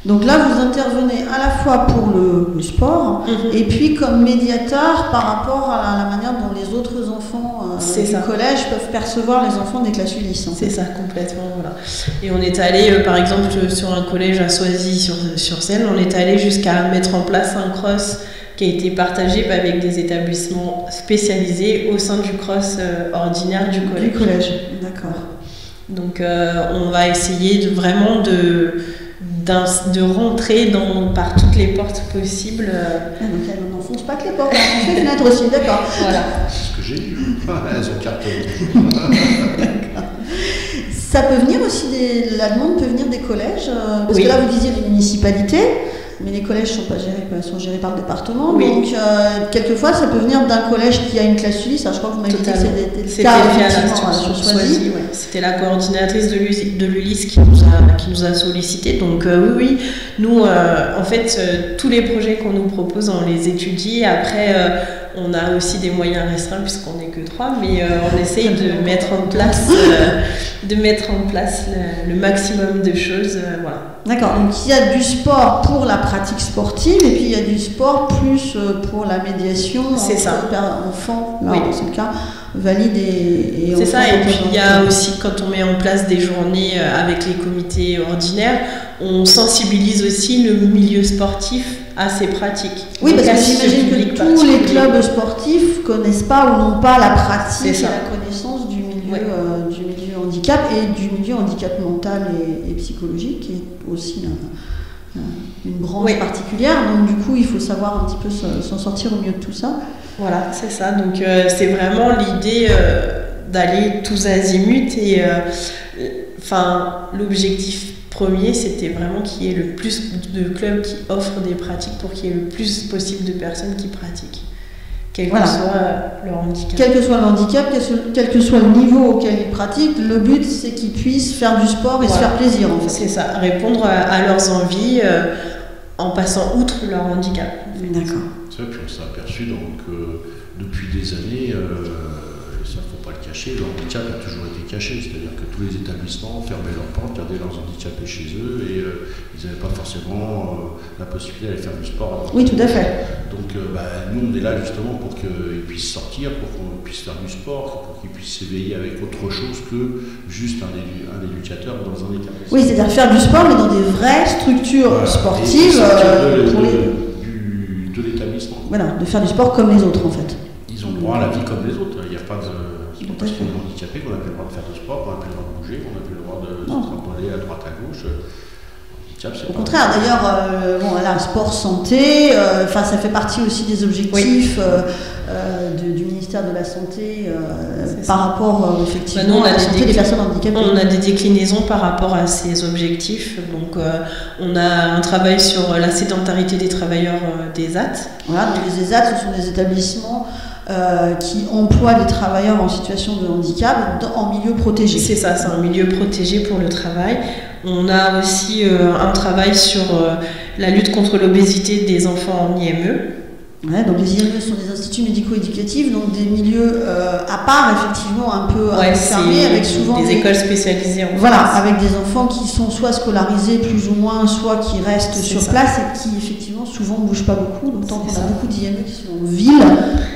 Donc là, vous intervenez à la fois pour le sport et puis comme médiateur par rapport à la manière dont les autres enfants du collège peuvent percevoir les enfants des classes Ulysse. C'est ça, complètement. Voilà. Et on est allé, par exemple, sur un collège à Soisy-sur-Seine, on est allé jusqu'à mettre en place un cross qui a été partagé avec des établissements spécialisés au sein du cross ordinaire du collège. Du collège, d'accord. Donc on va essayer vraiment de rentrer par toutes les portes possibles. Donc on n'enfonce pas que les portes, on enfonce les fenêtres aussi, d'accord. Voilà. C'est ce que j'ai vu. Elles ont cartonné. Ça peut venir aussi, la demande peut venir des collèges, parce que là vous disiez les municipalités, mais les collèges sont gérés par le département, donc quelquefois ça peut venir d'un collège qui a une classe Ulysse. Alors je crois que vous m'avez dit que c'était sur Soisy. Ouais. C'était la coordinatrice de l'Ulysse qui nous a sollicité. Donc oui, nous en fait tous les projets qu'on nous propose on les étudie. Après on a aussi des moyens restreints puisqu'on n'est que 3, mais on essaye de mettre en place le maximum de choses. Voilà. D'accord, donc il y a du sport pour la pratique sportive et puis il y a du sport plus pour la médiation entre enfants, dans ce cas, valides et c'est ça, et puis il y a aussi quand on met en place des journées avec les comités ordinaires, on sensibilise aussi le milieu sportif à ces pratiques. Oui, parce que j'imagine que tous les clubs sportifs connaissent pas ou n'ont pas la pratique et la connaissance du milieu handicap et du milieu handicap mental et psychologique, qui est aussi une branche particulière. Donc du coup, il faut savoir un petit peu s'en sortir au milieu de tout ça. Voilà, c'est ça. Donc c'est vraiment l'idée d'aller tous azimuts et l'objectif premier, c'était vraiment qu'il y ait le plus de clubs qui offrent des pratiques pour qu'il y ait le plus possible de personnes qui pratiquent. Quel que soit leur handicap. Quel que soit le handicap, quel que soit le niveau auquel ils pratiquent, le but c'est qu'ils puissent faire du sport et se faire plaisir en fait. C'est ça, répondre à leurs envies en passant outre leur handicap. D'accord. C'est vrai, puis on s'est aperçu depuis des années, ça ne faut pas le cacher, le handicap a toujours été caché, c'est-à-dire que tous les établissements fermaient leurs portes, gardaient leurs handicapés chez eux et ils n'avaient pas forcément la possibilité d'aller faire du sport. Oui, tout à fait. Donc nous on est là justement pour qu'ils puissent sortir, pour qu'on puisse faire du sport, pour qu'ils puissent s'éveiller avec autre chose que juste un éducateur dans un établissement. Oui, c'est-à-dire faire du sport mais dans des vraies structures sportives de l'établissement. Voilà, de faire du sport comme les autres en fait. Ils ont droit à la vie comme les autres. Il n'y a pas c'est pas parce qu'on est handicapé qu'on n'a plus le droit de faire de sport, qu'on n'a plus le droit de bouger, qu'on n'a plus le droit de se trampoler à droite à gauche. Au contraire, d'ailleurs, sport santé, ça fait partie aussi des objectifs du ministère de la Santé par rapport effectivement à la santé des personnes handicapées. On a des déclinaisons par rapport à ces objectifs. Donc, on a un travail sur la sédentarité des travailleurs des ESAT. Voilà, donc les ESAT, ce sont des établissements qui emploient les travailleurs en situation de handicap en milieu protégé. C'est ça, c'est un milieu protégé pour le travail. On a aussi un travail sur la lutte contre l'obésité des enfants en IME. Ouais, donc les IME sont des instituts médico-éducatifs, donc des milieux à part, effectivement, un peu fermés, avec souvent des écoles spécialisées. Avec des enfants qui sont soit scolarisés plus ou moins, soit qui restent sur place et qui, effectivement, souvent ne bougent pas beaucoup. D'autant qu'on a beaucoup d'IME qui sont en ville,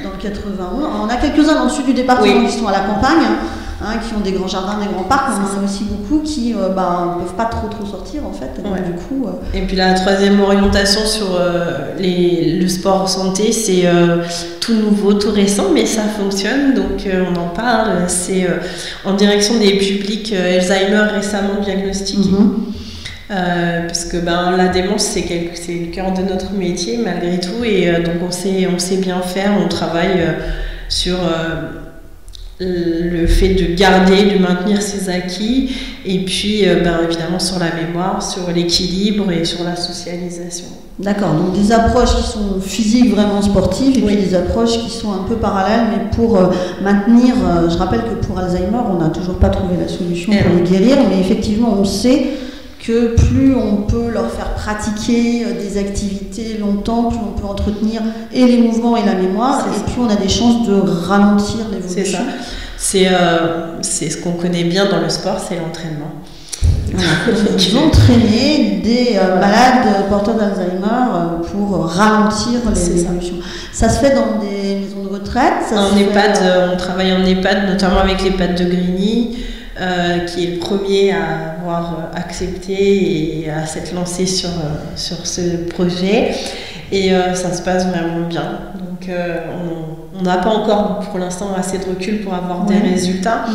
dans le 91. On a quelques-uns dans le sud du département qui sont à la campagne. qui ont des grands jardins, des grands parcs. On en a aussi beaucoup qui ne peuvent pas trop sortir en fait. Donc, du coup, Et puis la troisième orientation sur le sport santé, c'est tout nouveau, tout récent, mais ça fonctionne, donc on en parle. C'est en direction des publics Alzheimer récemment diagnostiqués. Parce que la démence c'est le cœur de notre métier malgré tout, et donc on sait bien faire, on travaille sur le fait de garder, de maintenir ses acquis, et puis évidemment sur la mémoire, sur l'équilibre et sur la socialisation. D'accord, donc des approches qui sont physiques, vraiment sportives, et puis des approches qui sont un peu parallèles, mais pour maintenir, je rappelle que pour Alzheimer, on n'a toujours pas trouvé la solution pour les guérir, mais effectivement on sait que plus on peut leur faire pratiquer des activités longtemps, plus on peut entretenir et les mouvements et la mémoire, et plus on a des chances de ralentir l'évolution. C'est ça. C'est ce qu'on connaît bien dans le sport, c'est l'entraînement. Ils vont entraîner des malades porteurs d'Alzheimer pour ralentir l'évolution. Ça se fait dans des maisons de retraite. On travaille en EHPAD, notamment avec l'EHPAD de Grigny. Qui est le premier à avoir accepté et à s'être lancé sur ce projet, et ça se passe vraiment bien. Donc on n'a pas encore pour l'instant assez de recul pour avoir des résultats.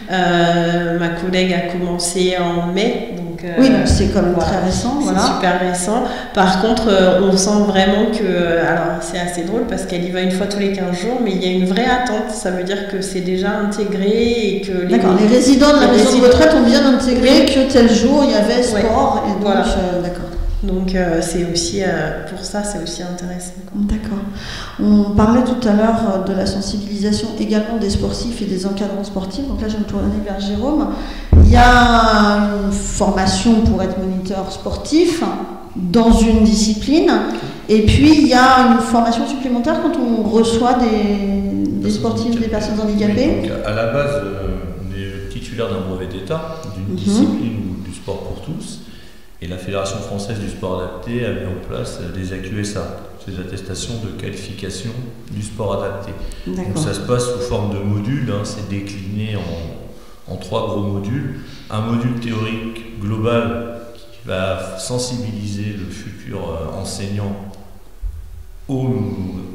Ma collègue a commencé en mai, donc c'est quand même très récent. C'est super récent. Par contre, on sent vraiment que, alors c'est assez drôle parce qu'elle y va une fois tous les 15 jours, mais il y a une vraie attente. Ça veut dire que c'est déjà intégré et que les résidents de la maison de retraite ont bien intégré que tel jour il y avait sport, et donc d'accord. Donc c'est aussi pour ça, c'est aussi intéressant. D'accord. On parlait tout à l'heure de la sensibilisation également des sportifs et des encadrants sportifs. Donc là, je vais me tourner vers Jérôme. Il y a une formation pour être moniteur sportif dans une discipline, et puis il y a une formation supplémentaire quand on reçoit des sportifs, des personnes handicapées. Oui, donc à la base, on est titulaire d'un brevet d'État, d'une discipline ou du sport pour tous. Et la Fédération française du sport adapté a mis en place des AQSA, ces attestations de qualification du sport adapté. Donc ça se passe sous forme de modules, c'est décliné en 3 gros modules. Un module théorique global qui va sensibiliser le futur enseignant aux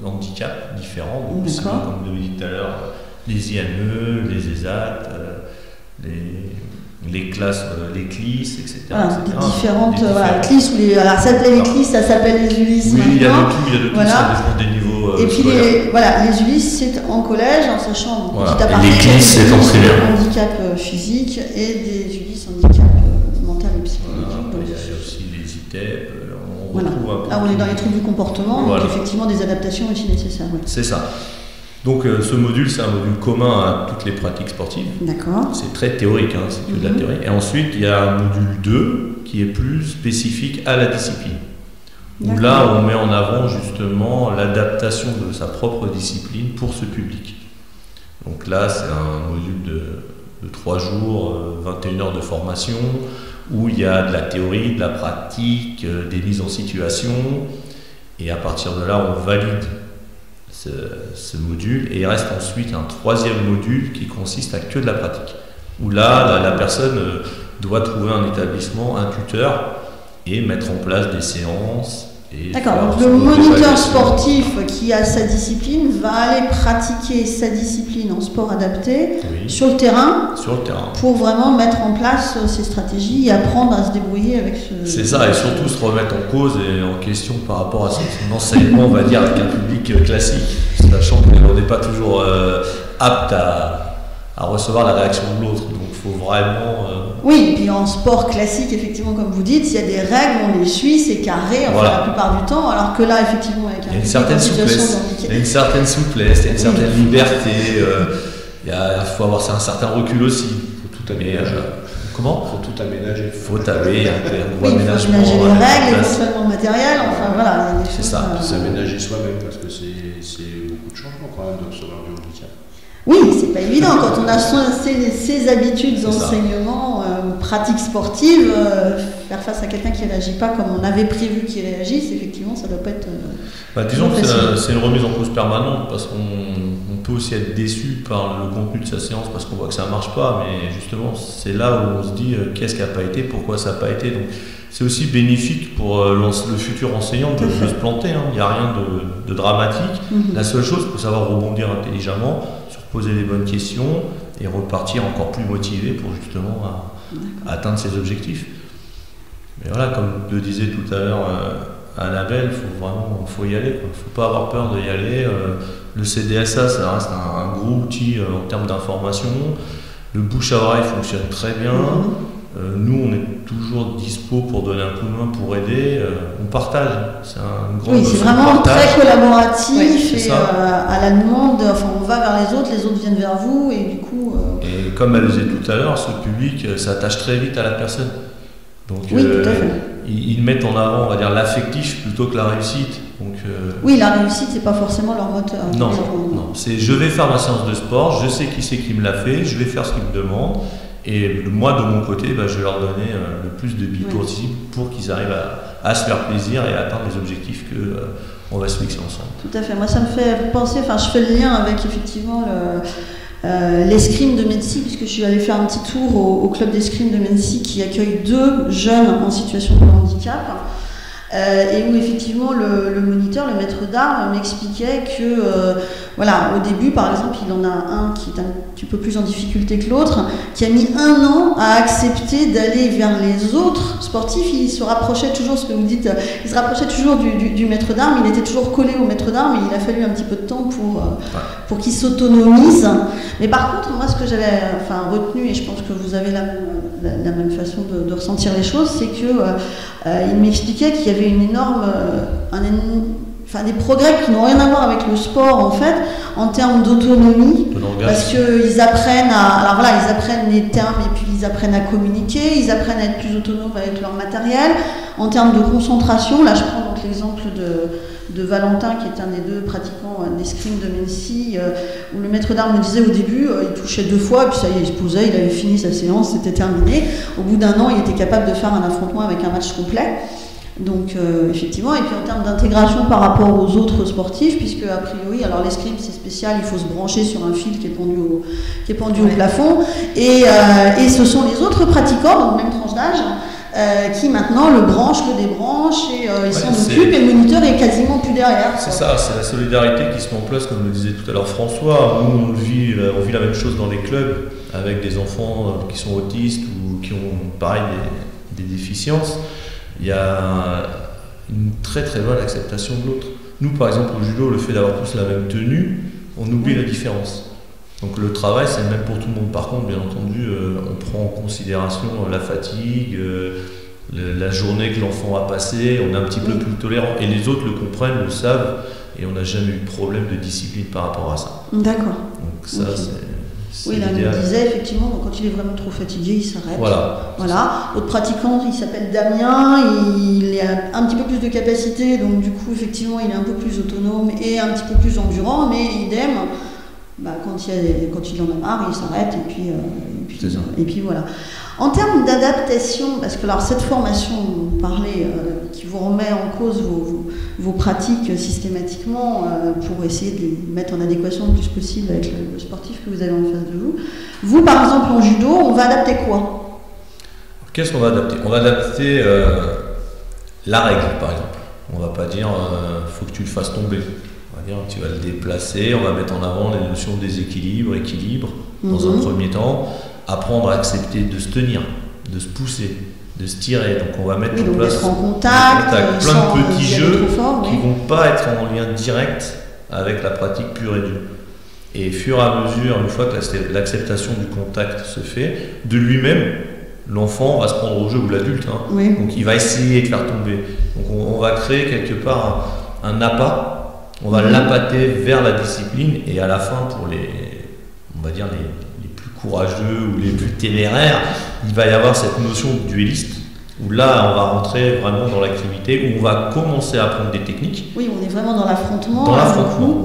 handicaps différents, donc comme je l'ai dit tout à l'heure, les IME, les ESAT, les classes, les CLIS, etc. Des différentes CLIS, alors ça s'appelle les CLIS, ça s'appelle les ULIS. Oui, il y a de tout, ça dépend des niveaux. Et puis les ULIS, c'est en collège, en sachant petit aparté, les CLIS, c'est en primaire. Des handicaps physiques et des ULIS handicaps mental et psychologique. Il y a aussi les ITEP, on est dans les troubles du comportement, donc effectivement des adaptations aussi nécessaires. C'est ça. Donc ce module, c'est un module commun à toutes les pratiques sportives. D'accord. C'est très théorique, c'est que de la théorie. Et ensuite, il y a un module 2 qui est plus spécifique à la discipline. Où là, on met en avant justement l'adaptation de sa propre discipline pour ce public. Donc là, c'est un module de 3 jours, 21 heures de formation, où il y a de la théorie, de la pratique, des mises en situation. Et à partir de là, on valide ce module, et il reste ensuite un 3e module qui consiste à que de la pratique, où là la personne doit trouver un établissement, un tuteur, et mettre en place des séances. D'accord, donc le moniteur sportif qui a sa discipline va aller pratiquer sa discipline en sport adapté sur le terrain pour vraiment mettre en place ses stratégies et apprendre à se débrouiller avec ce... C'est ça, et surtout se remettre en cause et en question par rapport à son enseignement, on va dire, avec un public classique, sachant qu'on n'est pas toujours apte à recevoir la réaction de l'autre, donc il faut vraiment... Oui, et puis en sport classique, effectivement, comme vous dites, il y a des règles, on les suit, c'est carré, la plupart du temps, alors que là, effectivement, avec il y a une certaine souplesse, il y a une certaine liberté, il faut avoir un certain recul aussi. Il faut tout aménager. Comment ? Il faut tout aménager. Il faut aménager les règles, éventuellement le matériel, enfin voilà, il y a des choses... C'est ça. S'aménager soi-même, parce que c'est beaucoup de changements quand même de recevoir du handicap. Oui, c'est pas évident quand on a ses habitudes d'enseignement, pratique sportive, faire face à quelqu'un qui ne réagit pas comme on avait prévu qu'il réagisse, effectivement, ça doit pas être. Disons que c'est une remise en cause permanente, parce qu'on peut peut aussi être déçu par le contenu de sa séance parce qu'on voit que ça ne marche pas, mais justement c'est là où on se dit qu'est-ce qui n'a pas été, pourquoi ça n'a pas été. Donc c'est aussi bénéfique pour le futur enseignant de se planter, hein. Il n'y a rien de dramatique. La seule chose, il faut savoir rebondir intelligemment, se poser les bonnes questions et repartir encore plus motivé pour justement atteindre ses objectifs. Mais voilà, comme le disait tout à l'heure Annabelle, faut y aller, il ne faut pas avoir peur d'y aller. Le CDSA, ça reste un gros outil en termes d'information. Le bouche à oreille fonctionne très bien. Nous, on est toujours dispo pour donner un coup de main, pour aider. On partage. C'est un grand c'est vraiment très collaboratif et à la demande. Enfin, on va vers les autres viennent vers vous et du coup. Et comme elle le disait tout à l'heure, ce public s'attache très vite à la personne. Donc, tout à fait. Ils mettent en avant, on va dire, l'affectif plutôt que la réussite. Donc, oui, la réussite, c'est pas forcément leur moteur. Non. C'est je vais faire ma séance de sport, je sais qui c'est qui me l'a fait, je vais faire ce qu'ils me demandent. Et moi, de mon côté, je vais leur donner le plus de billes possible pour qu'ils arrivent à se faire plaisir et à atteindre les objectifs qu'on va se fixer ensemble. Tout à fait. Moi, ça me fait penser, je fais le lien avec effectivement l'escrime de Mency, puisque je suis allée faire un petit tour au club d'escrime de Mency qui accueille 2 jeunes en situation de handicap. Et où effectivement le moniteur, le maître d'armes m'expliquait que au début par exemple il en a un qui est un petit peu plus en difficulté que l'autre, qui a mis 1 an à accepter d'aller vers les autres sportifs. Il se rapprochait toujours, ce que vous dites, il se rapprochait toujours du maître d'armes, il était toujours collé au maître d'armes et il a fallu un petit peu de temps pour qu'il s'autonomise. Mais par contre, moi ce que j'avais retenu, et je pense que vous avez la même façon de ressentir les choses, c'est que il m'expliquait qu'il y avait une énorme, des progrès qui n'ont rien à voir avec le sport en fait, en termes d'autonomie, parce qu'ils apprennent ils apprennent les termes et puis ils apprennent à communiquer, ils apprennent à être plus autonomes avec leur matériel. En termes de concentration, là je prends donc l'exemple de Valentin qui est un des 2 pratiquants d'escrime de Mency, où le maître d'armes me disait au début, il touchait 2 fois, et puis ça y est, il se posait, il avait fini sa séance, c'était terminé. Au bout d'1 an, il était capable de faire un affrontement avec un match complet. Donc effectivement, et puis en termes d'intégration par rapport aux autres sportifs, puisque a priori, alors l'escrime c'est spécial, il faut se brancher sur un fil qui est pendu au plafond, et ce sont les autres pratiquants, donc même tranche d'âge, qui maintenant le branchent, le débranchent, et ils s'en occupent, et le moniteur est quasiment plus derrière. C'est ça, c'est la solidarité qui se met en place, comme le disait tout à l'heure François. Nous, on vit la même chose dans les clubs, avec des enfants qui sont autistes ou qui ont pareil des déficiences. Il y a une très très bonne acceptation de l'autre. Nous, par exemple, au judo, le fait d'avoir tous la même tenue, on oublie la différence. Donc le travail, c'est le même pour tout le monde. Par contre, bien entendu, on prend en considération la fatigue, la journée que l'enfant a passée, on est un petit peu plus tolérant. Et les autres le comprennent, le savent, et on n'a jamais eu de problème de discipline par rapport à ça. D'accord. Donc ça, oui, là, il disait effectivement, quand il est vraiment trop fatigué, il s'arrête. Voilà. Autre pratiquant, il s'appelle Damien, il a un petit peu plus de capacité, donc du coup, effectivement, il est un peu plus autonome et un petit peu plus endurant, mais idem, quand il en a marre, il s'arrête et puis voilà. En termes d'adaptation, parce que alors cette formation, vous parlez, qui vous remet en cause vos pratiques systématiquement pour essayer de les mettre en adéquation le plus possible avec le sportif que vous avez en face de vous. Vous, par exemple, en judo, on va adapter quoi? Qu'est-ce qu'on va adapter? On va adapter la règle, par exemple. On ne va pas dire faut que tu le fasses tomber. On va dire tu vas le déplacer, on va mettre en avant les notions de déséquilibre, équilibre, dans un premier temps. Apprendre à accepter de se tenir, de se pousser, de se tirer. Donc on va mettre en place en contact, plein de petits jeux qui ne vont pas être en lien direct avec la pratique pure et dure. Et fur et à mesure, une fois que l'acceptation du contact se fait, de lui-même, l'enfant va se prendre au jeu, ou l'adulte, donc il va essayer de faire tomber. Donc on va créer quelque part un appât, on va l'appâter vers la discipline, et à la fin, pour les plus courageux ou les plus téméraires, il va y avoir cette notion de duelliste, où là on va rentrer vraiment dans l'activité, où on va commencer à apprendre des techniques. Oui, on est vraiment dans l'affrontement.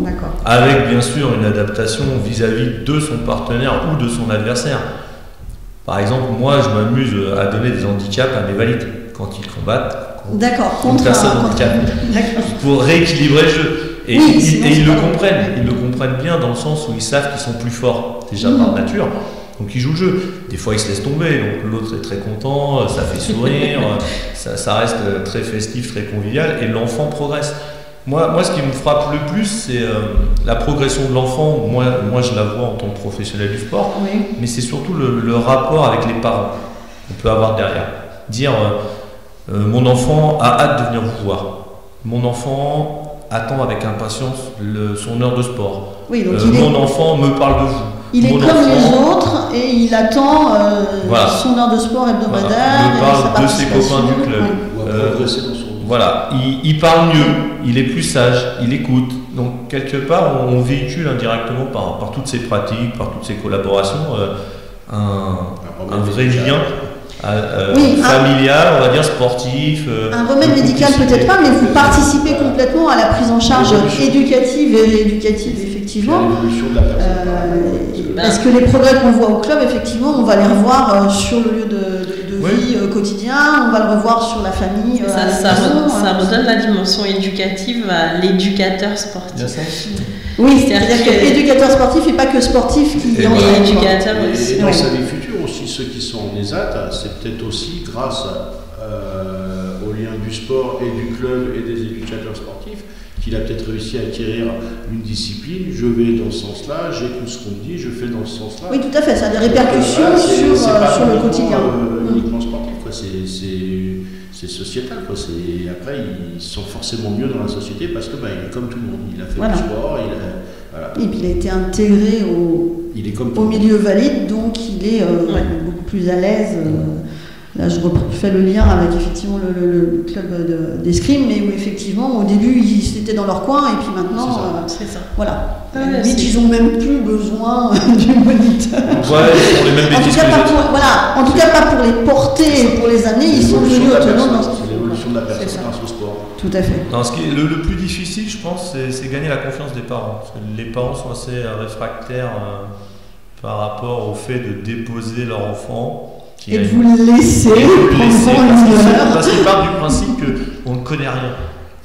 D'accord. Avec bien sûr une adaptation vis-à-vis de son partenaire ou de son adversaire. Par exemple, moi je m'amuse à donner des handicaps à mes valides quand ils combattent. D'accord, contre personne handicapée. Pour rééquilibrer le jeu. Et ils le comprennent bien dans le sens où ils savent qu'ils sont plus forts déjà par nature. Donc ils jouent le jeu. Des fois ils se laissent tomber, donc l'autre est très content, ça fait sourire, ça reste très festif, très convivial, et l'enfant progresse. Moi, ce qui me frappe le plus, c'est la progression de l'enfant. Moi, je la vois en tant que professionnel du sport, mais c'est surtout le rapport avec les parents qu'on peut avoir derrière. Dire mon enfant a hâte de venir vous voir. Mon enfant attend avec impatience son heure de sport. Oui, donc mon enfant me parle de vous. Il est comme les autres et il attend son heure de sport hebdomadaire. Il me parle de ses copains du club. Voilà, il parle mieux, il est plus sage, il écoute. Donc quelque part, on véhicule indirectement par toutes ces pratiques, par toutes ces collaborations, un vrai lien familial, on va dire sportif. Un remède médical peut-être pas, mais vous participez complètement à la prise en charge éducative et rééducative, effectivement. Est-ce que les progrès qu'on voit au club, effectivement, on va les revoir sur le lieu de vie quotidien, on va le revoir sur la famille. Ça redonne la dimension éducative à l'éducateur sportif. Oui, c'est-à-dire que l'éducateur sportif et pas que sportif qui en est éducateur aussi. Et dans sa vie future aussi, ceux qui sont en ESAT, c'est peut-être aussi grâce au lien du sport et du club et des éducateurs sportifs qu'il a peut-être réussi à acquérir une discipline. Je vais dans ce sens-là, j'écoute ce qu'on me dit, je fais dans ce sens-là. Oui, tout à fait, ça a des répercussions sur le quotidien. Uniquement sportif, quoi. C'est sociétal, quoi. Après, ils sont forcément mieux dans la société parce que il est comme tout le monde. Il a fait du sport, et puis il a été intégré au milieu valide, donc il est beaucoup plus à l'aise. Là, je refais le lien avec effectivement le club d'escrime, mais où effectivement, au début, ils étaient dans leur coin, et puis maintenant, c'est ça. Voilà. Limite, ils n'ont même plus besoin du moniteur. Ouais, ils font les mêmes bêtises. En tout cas, pas pour les porter et pour les amener, ils sont devenus autonomes. C'est l'évolution de la personne grâce au sport. Tout à fait. Non, le plus difficile, je pense, c'est gagner la confiance des parents. Parce que les parents sont assez réfractaires par rapport au fait de déposer leur enfant. Et de vous le laisser parce qu'ils partent du principe qu'on ne connaît rien.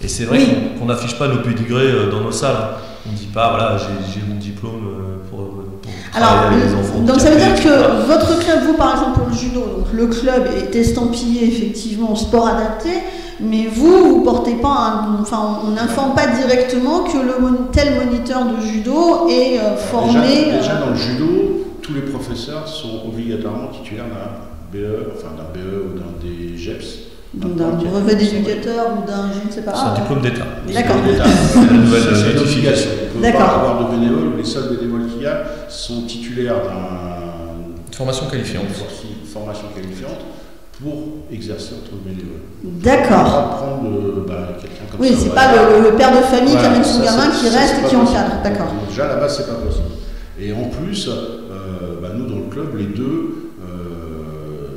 Et c'est vrai qu'on n'affiche pas nos pédigrés dans nos salles. On ne dit pas, voilà, j'ai mon diplôme pour travailler avec les enfants. Donc ça veut dire que votre club, vous par exemple pour le judo, donc le club est estampillé effectivement au sport adapté, mais vous portez pas on n'informe pas directement que tel moniteur de judo est formé. Déjà dans le judo, tous les professeurs sont obligatoirement titulaires d'un BE, ou d'un des GEPS. Donc d'un brevet d'éducateur ou d'un, je ne sais pas. C'est un diplôme d'État. D'accord. La nouvelle certification. On ne peut pas avoir de bénévoles, les seuls bénévoles qu'il y a sont titulaires d'une formation qualifiante. Formation qualifiante pour exercer en tant que bénévole. D'accord. On va prendre quelqu'un comme ça. Oui, c'est pas le père de famille qui amène son gamin qui reste et qui encadre. D'accord. Déjà là-bas, c'est pas possible. Et en plus, nous dans le club, les deux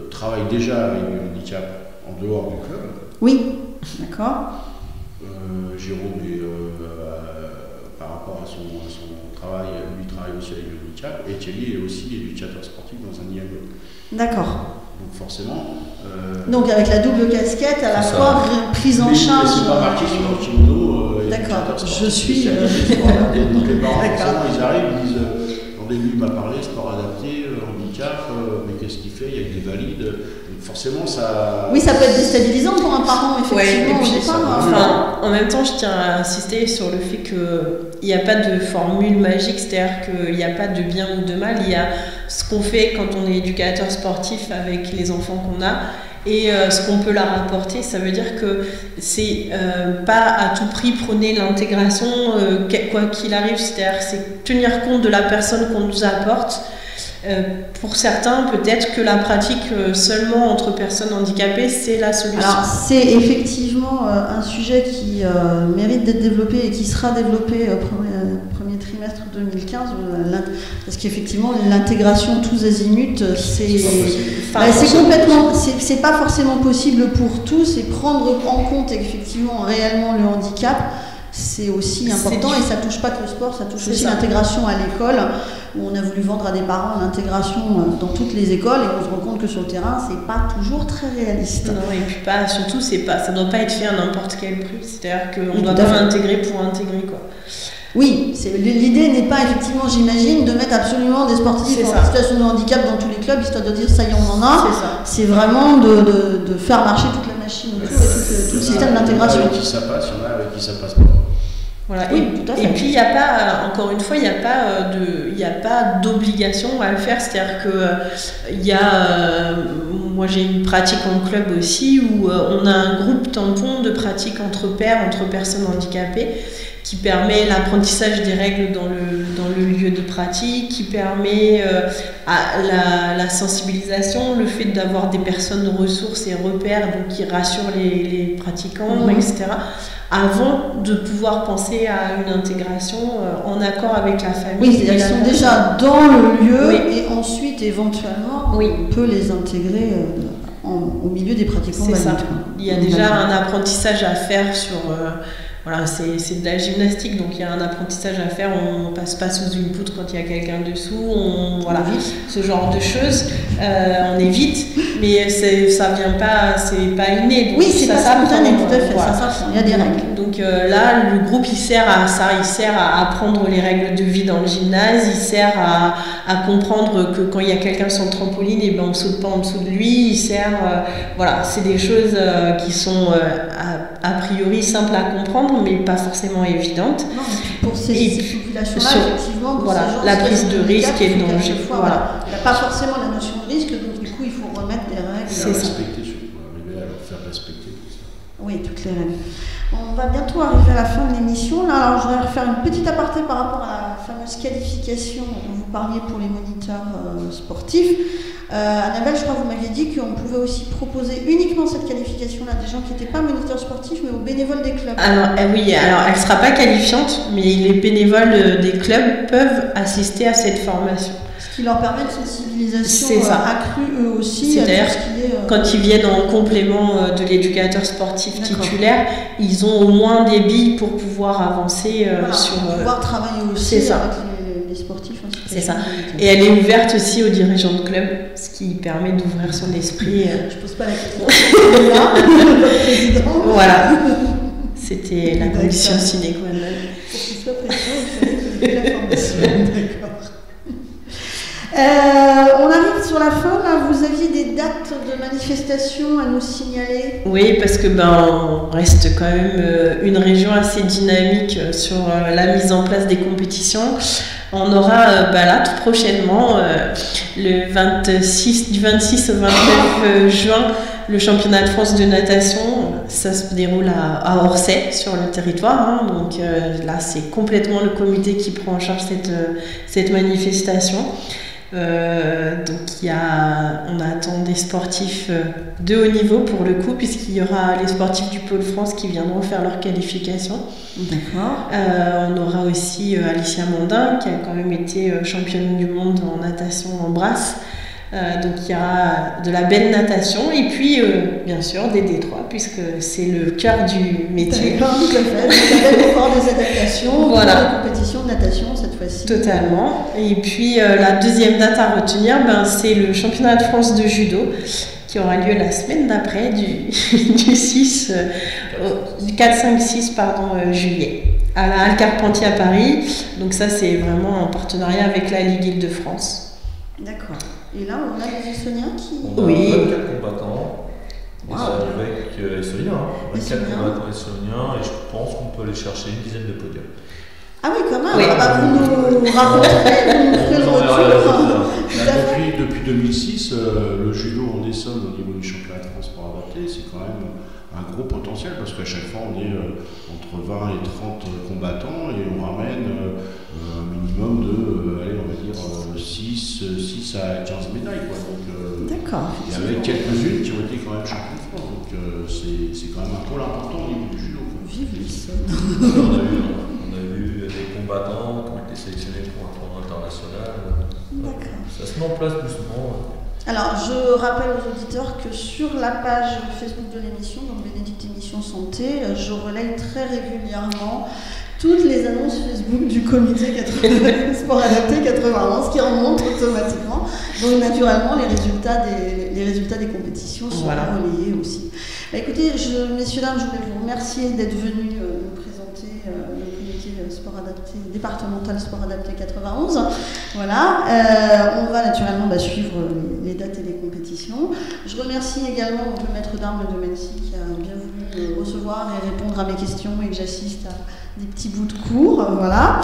travaillent déjà avec le handicap en dehors du club. Oui, d'accord. Jérôme, par rapport à son travail, lui travaille aussi avec le handicap. Et Thierry est aussi éducateur sportif dans un IME. D'accord. Donc forcément... donc avec la double casquette, à la fois prise en charge... C'est pas marqué sur leur kimono. D'accord, je suis... Et donc les parents, forcément, ils arrivent, ils disent... Au début, il m'a parlé, sport adapté, handicap, mais qu'est-ce qu'il fait? Il y a des valides. Donc forcément, ça... Oui, ça peut être déstabilisant pour un parent, effectivement. Ouais, et puis, en même temps, je tiens à insister sur le fait qu'il n'y a pas de formule magique, c'est-à-dire qu'il n'y a pas de bien ou de mal. Il y a ce qu'on fait quand on est éducateur sportif avec les enfants qu'on a, et ce qu'on peut leur apporter. Ça veut dire que c'est pas à tout prix prôner l'intégration, quoi qu'il arrive, c'est-à-dire c'est tenir compte de la personne qu'on nous apporte. Pour certains, peut-être que la pratique seulement entre personnes handicapées, c'est la solution. Alors, c'est effectivement un sujet qui mérite d'être développé et qui sera développé premier trimestre 2015, parce qu'effectivement, l'intégration tous azimuts, c'est pas forcément possible pour tous, et prendre en compte effectivement réellement le handicap, c'est aussi important et ça touche pas que le sport, ça touche aussi l'intégration à l'école, où on a voulu vendre à des parents l'intégration dans toutes les écoles et on se rend compte que sur le terrain, c'est pas toujours très réaliste. Non, et puis surtout, ça doit pas être fait à n'importe quel prix, c'est-à-dire qu'on doit pas intégrer pour intégrer, quoi. Oui, l'idée n'est pas effectivement, j'imagine, de mettre absolument des sportifs en situation de handicap dans tous les clubs, histoire de dire ça y est, on en a. C'est vraiment de faire marcher toute la machine autour et tout le système d'intégration. Avec qui ça passe, il y en a avec qui ça passe pas. Voilà. Oui, tout à fait. Et puis il n'y a pas, encore une fois, il n'y a pas d'obligation à le faire. C'est-à-dire que moi j'ai une pratique en club aussi où on a un groupe tampon de pratique entre pairs, entre personnes handicapées, qui permet l'apprentissage des règles dans le lieu de pratique, qui permet la sensibilisation, le fait d'avoir des personnes ressources et repères donc qui rassurent les pratiquants, etc. Avant de pouvoir penser à une intégration en accord avec la famille. Oui, c'est-à-dire qu'ils sont déjà dans le lieu et ensuite éventuellement on peut les intégrer au milieu des pratiquants. C'est ça. Il y a déjà un apprentissage à faire sur... Voilà, c'est de la gymnastique, donc il y a un apprentissage à faire, on passe pas sous une poutre quand il y a quelqu'un dessous, ce genre de choses, on évite, mais ça vient pas, c'est pas inné. Donc oui, c'est pas spontané, tout à fait, ça s'apprend, il y a des règles. Donc là, le groupe il sert à ça, il sert à apprendre les règles de vie dans le gymnase, il sert à comprendre que quand il y a quelqu'un sur le trampoline, et ben on saute pas en dessous de lui, il sert, c'est des choses qui sont a priori simples à comprendre, mais pas forcément évidente. Non, pour ces populations-là, effectivement, pour ces gens, la prise de risque et le danger. Il n'y a pas forcément la notion de risque, donc du coup, il faut remettre des règles. C'est respecter, surtout, arriver à leur faire respecter tout ça. Oui, toutes les règles. On va bientôt arriver à la fin de l'émission. Là, alors, je voudrais faire une petite aparté par rapport à la fameuse qualification dont vous parliez pour les moniteurs sportifs. Annabelle, je crois que vous m'aviez dit qu'on pouvait aussi proposer uniquement cette qualification-là à des gens qui n'étaient pas moniteurs sportifs, mais aux bénévoles des clubs. Alors, oui, elle ne sera pas qualifiante, mais les bénévoles des clubs peuvent assister à cette formation. Ce qui leur permet une sensibilisation accrue eux aussi. C'est-à-dire quand ils viennent en complément de l'éducateur sportif titulaire, ils ont au moins des billes pour pouvoir avancer pour pouvoir travailler aussi avec les sportifs. C'est ça. Et elle est ouverte aussi aux dirigeants de club, ce qui permet d'ouvrir son esprit. Je pose pas la question. Là, votre président. Voilà. C'était la condition sine qua non. Pour qu'il soit président, il fallait qu'il ait la formation. D'accord. On arrive sur la fin, là. Vous aviez des dates de manifestation à nous signaler? Oui, parce que on reste quand même une région assez dynamique sur la mise en place des compétitions. On aura là tout prochainement, du 26 au 29 juin, le championnat de France de natation. Ça se déroule à Orsay, sur le territoire. Donc là, c'est complètement le comité qui prend en charge cette manifestation. Donc on attend des sportifs de haut niveau pour le coup, puisqu'il y aura les sportifs du Pôle France qui viendront faire leur qualification. D'accord. On aura aussi Alicia Mondin qui a quand même été championne du monde en natation en brasse. Donc il y aura de la belle natation et puis bien sûr des D3 puisque c'est le cœur du métier. D'accord, tout à fait. Vous avez encore des adaptations, des compétitions de natation cette fois-ci. Totalement. Et puis la deuxième date à retenir, c'est le championnat de France de judo qui aura lieu la semaine d'après du 4-5-6 juillet à la Halle Carpentier à Paris. Donc ça c'est vraiment en partenariat avec la Ligue Île-de-France. D'accord. Et là, on a des Estoniens qui... On a 24 combattants, avec Estoniens, 24 combattants estoniens, et je pense qu'on peut aller chercher une dizaine de podiums. Ah oui, quand même, vous nous raconterez, vous nous ferez le retour. Depuis 2006, le judo en Essonne au niveau du championnat de France pour adapter, c'est quand même un gros potentiel, parce qu'à chaque fois, on est entre 20 et 30 combattants, et on ramène un minimum de, on va dire, 6 à 15 médailles. D'accord. Et avec quelques-unes qui ont été quand même champions de France. Donc c'est quand même un pôle important au niveau du judo. Vive l'Essonne. On a eu des combattants qui ont été sélectionnés pour un tournoi international. D'accord. Ça se met en place doucement. Alors, je rappelle aux auditeurs que sur la page Facebook de l'émission, donc Bénédicte Émission Santé, je relaye très régulièrement toutes les annonces Facebook du comité Sport Adapté 91 qui remontent automatiquement. Donc, naturellement, les résultats des compétitions sont relayés aussi. Bah, écoutez, messieurs, dames, je voulais vous remercier d'être venus nous présenter le comité Sport Adapté, départemental Sport Adapté 91. Voilà, on va naturellement suivre les dates et les compétitions. Je remercie également le maître d'armes de Mency qui a bien voulu me recevoir et répondre à mes questions et que j'assiste à des petits bouts de cours. Voilà.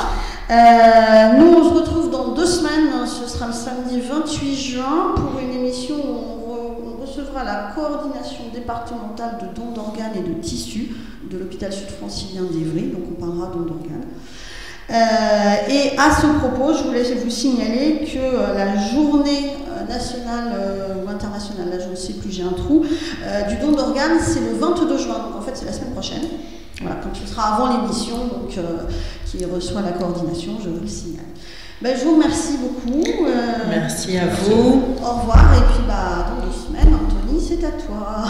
Nous, on se retrouve dans 2 semaines, ce sera le samedi 28 juin pour une émission où on recevra la coordination départementale de dons d'organes et de tissus de l'hôpital sud-francilien d'Évry, donc on parlera dons d'organes. Et à ce propos, je voulais vous signaler que la journée nationale ou internationale, là je ne sais plus, j'ai un trou, du don d'organes, c'est le 22 juin, donc en fait c'est la semaine prochaine. Voilà, donc ce sera avant l'émission, donc qui reçoit la coordination, je vous le signale. Je vous remercie beaucoup. Merci à vous. Au revoir, et puis dans 2 semaines, Anthony, c'est à toi.